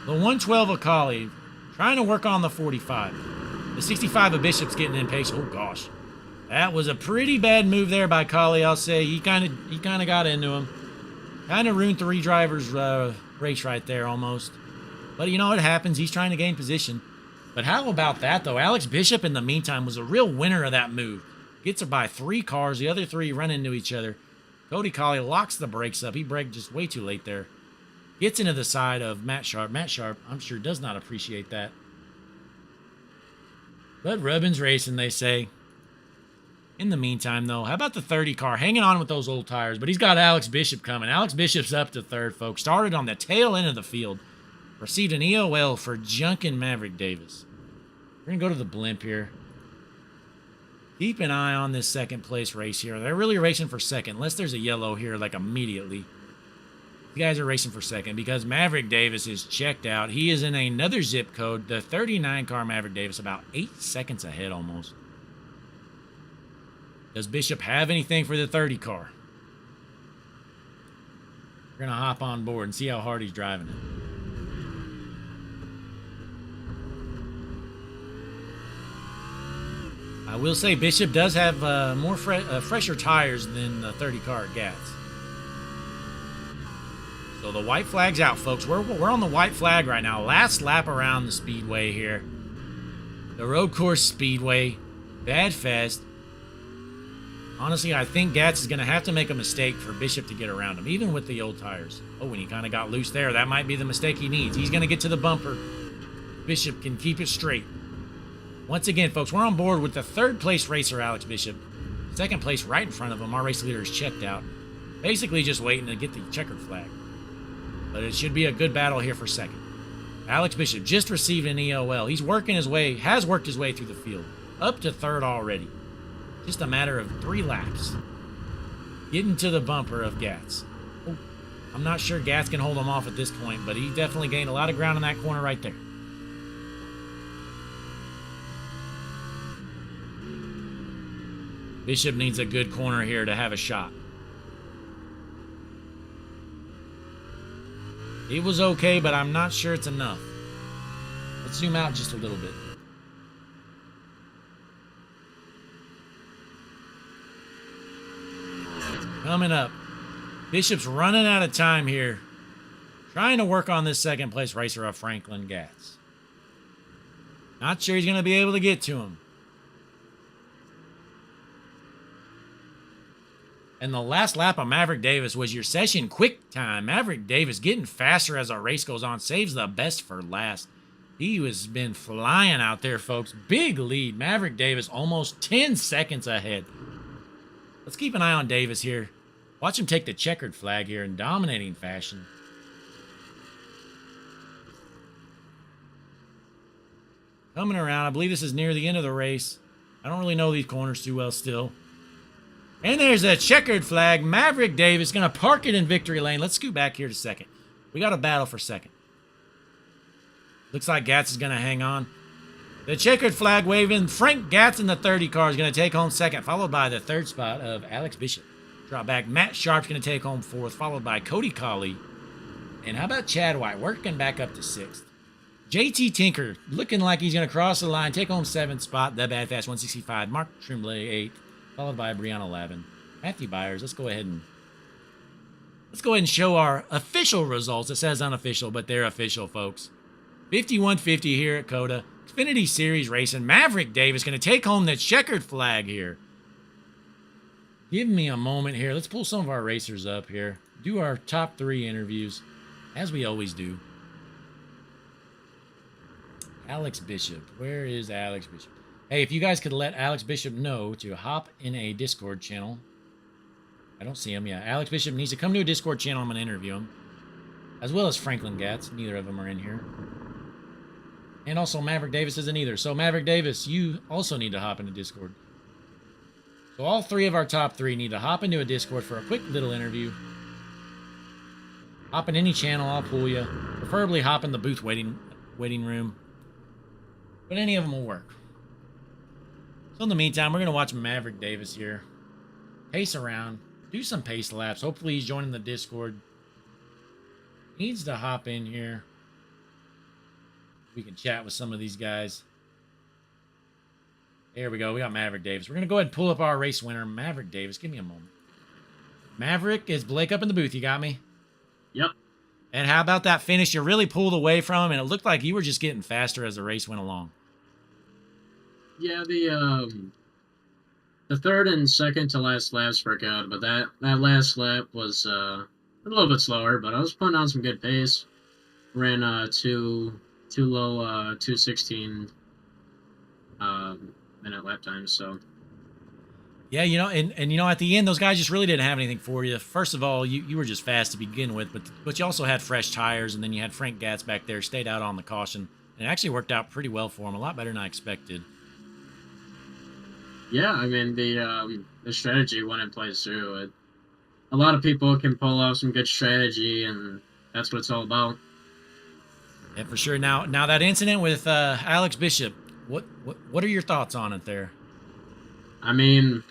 The 112 of Collie trying to work on the 45. The 65 of Bishop's getting impatient. Oh gosh. That was a pretty bad move there by Collie, I'll say. He kind of got into him. Kind of ruined 3 drivers' race right there almost. But you know, it happens. He's trying to gain position. But how about that, though? Alex Bishop, in the meantime, was a real winner of that move. Gets her by 3 cars. The other 3 run into each other. Cody Collie locks the brakes up. He braked just way too late there. Gets into the side of Matt Sharp. Matt Sharp, I'm sure, does not appreciate that. But Rubbin's racing, they say. In the meantime, though, how about the 30 car? Hanging on with those old tires. But he's got Alex Bishop coming. Alex Bishop's up to 3rd, folks. Started on the tail end of the field. Received an EOL for junking Maverick Davis. We're going to go to the blimp here. Keep an eye on this 2nd place race here. They're really racing for 2nd, unless there's a yellow here, like immediately. You guys are racing for 2nd because Maverick Davis is checked out. He is in another zip code. The 39 car Maverick Davis, about 8 seconds ahead almost. Does Bishop have anything for the 30 car? We're going to hop on board and see how hard he's driving it. I will say Bishop does have more fresher tires than the 30 car at Gatz. So the white flag's out, folks. We're on the white flag right now. Last lap around the speedway here. The road course speedway. Bad fest. Honestly, I think Gatz is going to have to make a mistake for Bishop to get around him, even with the old tires. Oh, and he kind of got loose there. That might be the mistake he needs. He's going to get to the bumper. Bishop can keep it straight. Once again, folks, we're on board with the 3rd place racer, Alex Bishop. 2nd place right in front of him. Our race leader is checked out. Basically just waiting to get the checkered flag. But it should be a good battle here for 2nd. Alex Bishop just received an EOL. He's working his way, has worked his way through the field. Up to 3rd already. Just a matter of 3 laps. Getting to the bumper of Gatz. Oh, I'm not sure Gatz can hold him off at this point, but he definitely gained a lot of ground in that corner right there. Bishop needs a good corner here to have a shot. It was okay, but I'm not sure it's enough. Let's zoom out just a little bit. Coming up. Bishop's running out of time here. Trying to work on this 2nd place racer of Franklin Gatz. Not sure he's going to be able to get to him. And the last lap of Maverick Davis was your session quick time. Maverick Davis getting faster as our race goes on. Saves the best for last. He has been flying out there, folks. Big lead. Maverick Davis almost 10 seconds ahead. Let's keep an eye on Davis here. Watch him take the checkered flag here in dominating fashion. Coming around. I believe this is near the end of the race. I don't really know these corners too well still. And there's a checkered flag. Maverick Davis going to park it in victory lane. Let's scoot back here to 2nd. We got a battle for 2nd. Looks like Gatz is going to hang on. The checkered flag waving. Frank Gatz in the 30 car is going to take home second, followed by the third spot of Alex Bishop. Drop back. Matt Sharp's going to take home fourth, followed by Cody Colley. And how about Chad White working back up to sixth? JT Tinker looking like he's going to cross the line, take home seventh spot. The Bad Fast 165. Mark Tremblay eighth, followed by Brianna Lavin. Matthew Byers. Let's go ahead and show our official results. It says unofficial, but they're official, folks. 5150 here at COTA. Xfinity Series Racing. Maverick Davis going to take home the checkered flag here. Give me a moment here. Let's pull some of our racers up here. Do our top 3 interviews, as we always do. Alex Bishop. Where is Alex Bishop? Hey, if you guys could let Alex Bishop know to hop in a Discord channel. I don't see him. Yeah, Alex Bishop needs to come to a Discord channel. I'm going to interview him. As well as Franklin Gatz. Neither of them are in here. And also Maverick Davis isn't either. So Maverick Davis, you also need to hop into Discord. So all 3 of our top 3 need to hop into a Discord for a quick little interview. Hop in any channel, I'll pull you. Preferably hop in the booth waiting room. But any of them will work. So in the meantime, we're going to watch Maverick Davis here. Pace around. Do some pace laps. Hopefully he's joining the Discord. Needs to hop in here. We can chat with some of these guys. There we go. We got Maverick Davis. We're going to go ahead and pull up our race winner, Maverick Davis. Give me a moment. Maverick, is Blake up in the booth? You got me? Yep. And how about that finish? You really pulled away from him, and it looked like you were just getting faster as the race went along. Yeah, the third and second to last laps were good, but that last lap was a little bit slower, but I was putting on some good pace. Ran too low 2:16 minute lap time, so Yeah, and at the end, those guys just really didn't have anything for you. First of all, you were just fast to begin with, but you also had fresh tires, and then you had Frank Gatz back there, stayed out on the caution. And it actually worked out pretty well for him, a lot better than I expected. yeah, I mean the strategy when it plays through. A lot of people can pull off some good strategy, and that's what it's all about. Yeah, for sure. Now that incident with Alex Bishop, what are your thoughts on it there? I mean,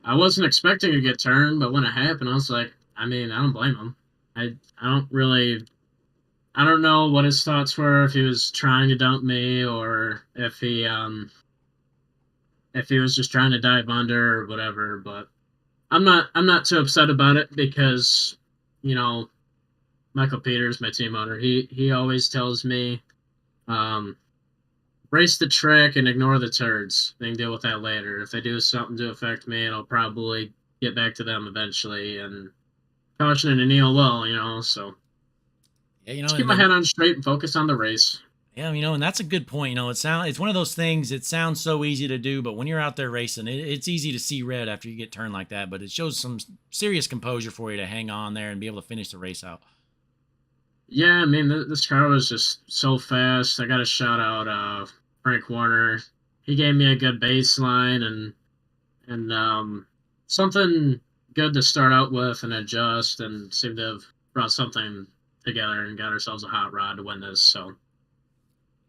I wasn't expecting to get turned, but when it happened, I was like, I mean, I don't blame him. I don't know what his thoughts were, if he was trying to dump me or if he was just trying to dive under or whatever, but I'm not too upset about it because, Michael Peters, my team owner, he always tells me, race the track and ignore the turds. They can deal with that later. If they do something to affect me, it'll probably get back to them eventually. And caution and Neil will, so Yeah, just keep my head on straight and focus on the race. Yeah, and that's a good point. It's one of those things. It sounds so easy to do, but when you're out there racing, it's easy to see red after you get turned like that. But it shows some serious composure for you to hang on there and be able to finish the race out. Yeah, I mean, this car was just so fast. I got to shout out Frank Warner. He gave me a good baseline and something good to start out with and adjust, and seemed to have brought something together and got ourselves a hot rod to win this. So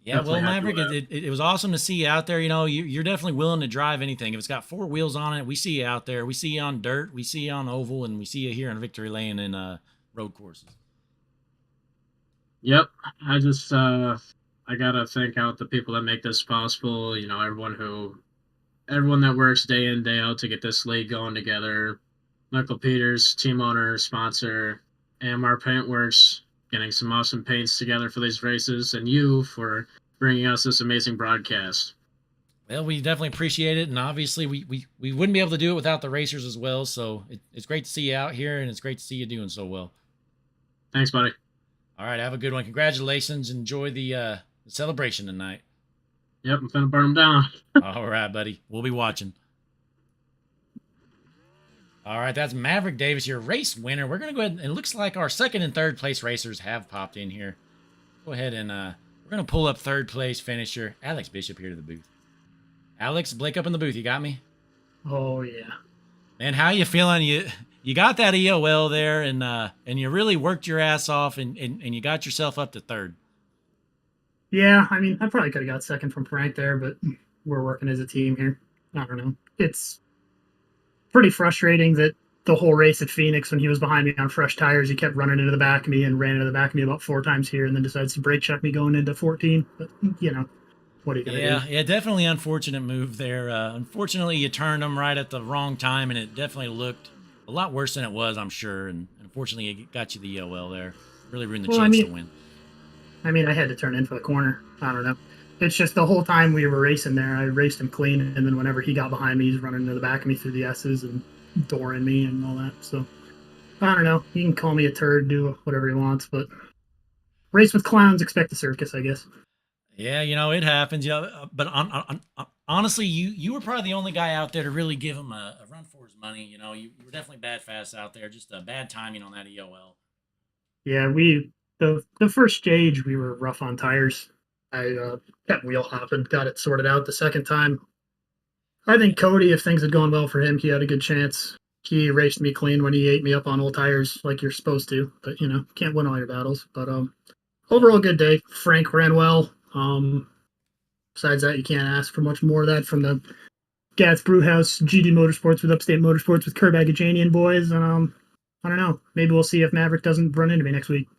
yeah, well, Maverick, it was awesome to see you out there. You're definitely willing to drive anything. If it's got 4 wheels on it, we see you out there. We see you on dirt. We see you on oval, and we see you here in Victory Lane and road courses. Yep. I just I gotta thank out the people that make this possible. Everyone that works day in, day out to get this league going together. Michael Peters, team owner, sponsor, AMR Paintworks, getting some awesome paints together for these races, and you for bringing us this amazing broadcast. Well, we definitely appreciate it, and obviously we wouldn't be able to do it without the racers as well, so it's great to see you out here, and it's great to see you doing so well. Thanks, buddy. All right, have a good one. Congratulations. Enjoy the celebration tonight. Yep, I'm finna burn them down. All right, buddy. We'll be watching. All right, that's Maverick Davis, your race winner. We're going to go ahead, and it looks like our second and third place racers have popped in here. Go ahead and we're going to pull up third place finisher, Alex Bishop, here to the booth. Alex, Blake up in the booth. You got me? Oh, yeah. Man, how you feeling? You got that EOL there, and you really worked your ass off, and you got yourself up to third. Yeah, I mean, I probably could have got second from Frank there, but we're working as a team here. I don't know. It's pretty frustrating that the whole race at Phoenix, when he was behind me on fresh tires, he kept running into the back of me and ran into the back of me about 4 times here, and then decides to brake check me going into 14. But what are you gonna do? Yeah, definitely unfortunate move there. Unfortunately, you turned him right at the wrong time, and it definitely looked a lot worse than it was, I'm sure. And unfortunately, it got you the EOL there. Really ruined the Well, I chance to mean, win. I mean, I had to turn in for the corner. I don't know. It's just the whole time we were racing there, I raced him clean, and then whenever he got behind me, he's running into the back of me through the S's and dooring me and all that. So I don't know. He can call me a turd, do whatever he wants, but race with clowns, expect a circus, I guess. Yeah, it happens. But honestly, you were probably the only guy out there to really give him a run for his money. You were definitely bad fast out there. Just bad timing on that EOL. Yeah, the first stage we were rough on tires. I kept wheel hopping, got it sorted out. The second time, I think Cody, if things had gone well for him, he had a good chance. He raced me clean when he ate me up on old tires like you're supposed to, but can't win all your battles. But overall good day. Frank ran well. Besides that, you can't ask for much more of that from the Gats Brewhouse GD Motorsports with Upstate Motorsports with Kerb Agajanian boys. And I don't know. Maybe we'll see if Maverick doesn't run into me next week.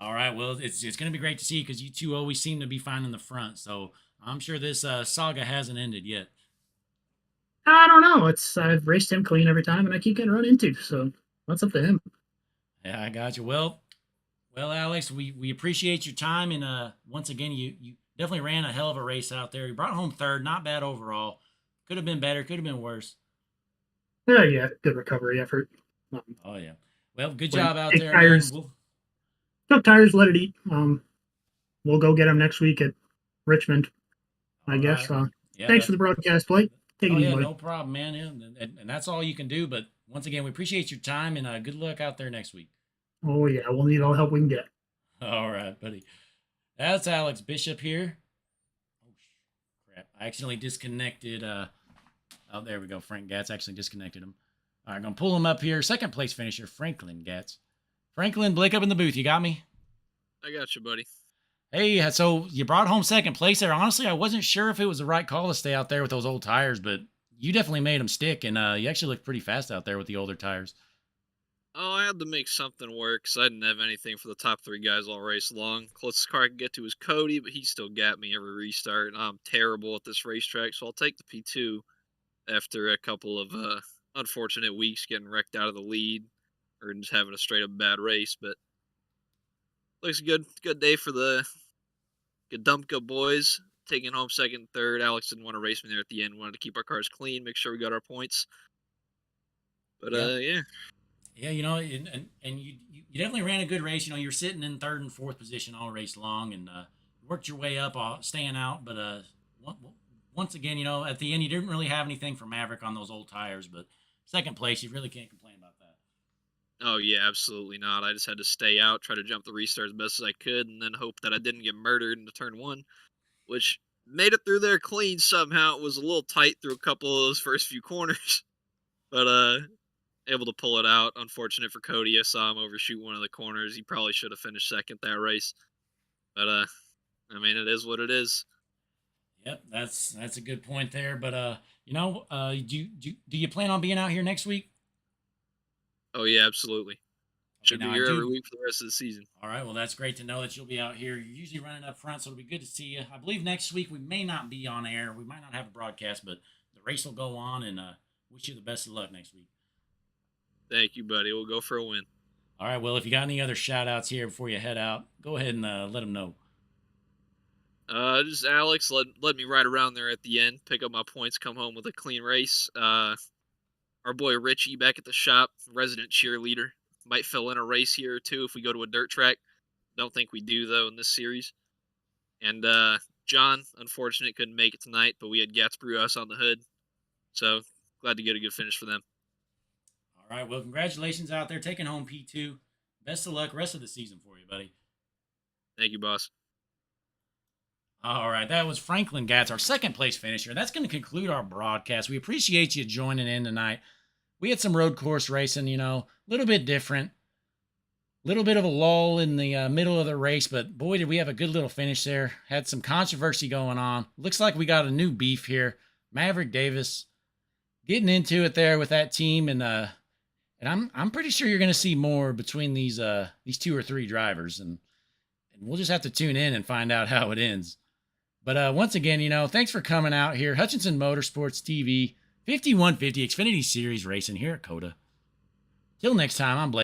All right. Well, it's going to be great to see because you two always seem to be finding the front. So I'm sure this saga hasn't ended yet. I don't know. I've raced him clean every time, and I keep getting run into. So that's up to him. Yeah, I got you. Well, Alex, we appreciate your time, and once again, you definitely ran a hell of a race out there. You brought home third, not bad overall. Could have been better, could have been worse. Yeah, good recovery effort. Um, Oh yeah. Well, good when job out take there, man. tires, took tires, let it eat. We'll go get him next week at Richmond, I All guess. right. Yeah. Thanks for the broadcast, Blake. Take Oh it easy, yeah, buddy. no problem, man. Yeah, and that's all you can do. But once again, we appreciate your time, and good luck out there next week. Oh yeah, we'll need all the help we can get. All right, buddy. That's Alex Bishop here. Oh crap! I accidentally disconnected. Oh, there we go. Frank Gatz actually disconnected him. All right, gonna pull him up here. Second place finisher, Franklin Gatz. Franklin, Blake up in the booth. You got me? I got you, buddy. Hey, so you brought home second place there. Honestly, I wasn't sure if it was the right call to stay out there with those old tires, but you definitely made them stick, and you actually looked pretty fast out there with the older tires. Oh, I had to make something work because I didn't have anything for the top three guys all race long. Closest car I could get to was Cody, but he still got me every restart, and I'm terrible at this racetrack, so I'll take the P2 after a couple of unfortunate weeks getting wrecked out of the lead or just having a straight up bad race. But looks good day for the Gadumka boys. Taking home second and third. Alex didn't want to race me there at the end. Wanted to keep our cars clean, make sure we got our points. But yeah. Yeah, and you definitely ran a good race. You're sitting in third and fourth position all race long, and worked your way up, staying out. But once again, at the end, you didn't really have anything for Maverick on those old tires. But second place, you really can't complain about that. Oh yeah, absolutely not. I just had to stay out, try to jump the restart as best as I could, and then hope that I didn't get murdered into turn one, which made it through there clean somehow. It was a little tight through a couple of those first few corners, but able to pull it out. Unfortunate for Cody, I saw him overshoot one of the corners. He probably should have finished second that race, but I mean, it is what it is. Yep, that's a good point there. But do you plan on being out here next week? Oh yeah, absolutely. Okay, Should be now I here every do. week for the rest of the season. All right, well that's great to know that you'll be out here. You're usually running up front, so it'll be good to see you. I believe next week we may not be on air. We might not have a broadcast, but the race will go on, and wish you the best of luck next week. Thank you, buddy. We'll go for a win. All right, well if you got any other shout outs here before you head out, go ahead and let them know. Just Alex let me ride around there at the end, pick up my points, come home with a clean race. Our boy Richie back at the shop, resident cheerleader, might fill in a race here or two if we go to a dirt track. Don't think we do though in this series. And John, unfortunate, couldn't make it tonight, but we had Gats Brewhouse on the hood, so glad to get a good finish for them. All right, well congratulations out there taking home P2. Best of luck rest of the season for you, buddy. Thank you, boss. All right, that was Franklin Gatz, our second place finisher. That's going to conclude our broadcast. We appreciate you joining in tonight. We had some road course racing, a little bit different. Little bit of a lull in the middle of the race, but boy, did we have a good little finish there. Had some controversy going on. Looks like we got a new beef here. Maverick Davis getting into it there with that team, and I'm pretty sure you're going to see more between these 2 or 3 drivers, and we'll just have to tune in and find out how it ends. But once again, thanks for coming out here. Hutchinson Motorsports TV, 5150 Xfinity Series racing here at COTA. Till next time, I'm Blake.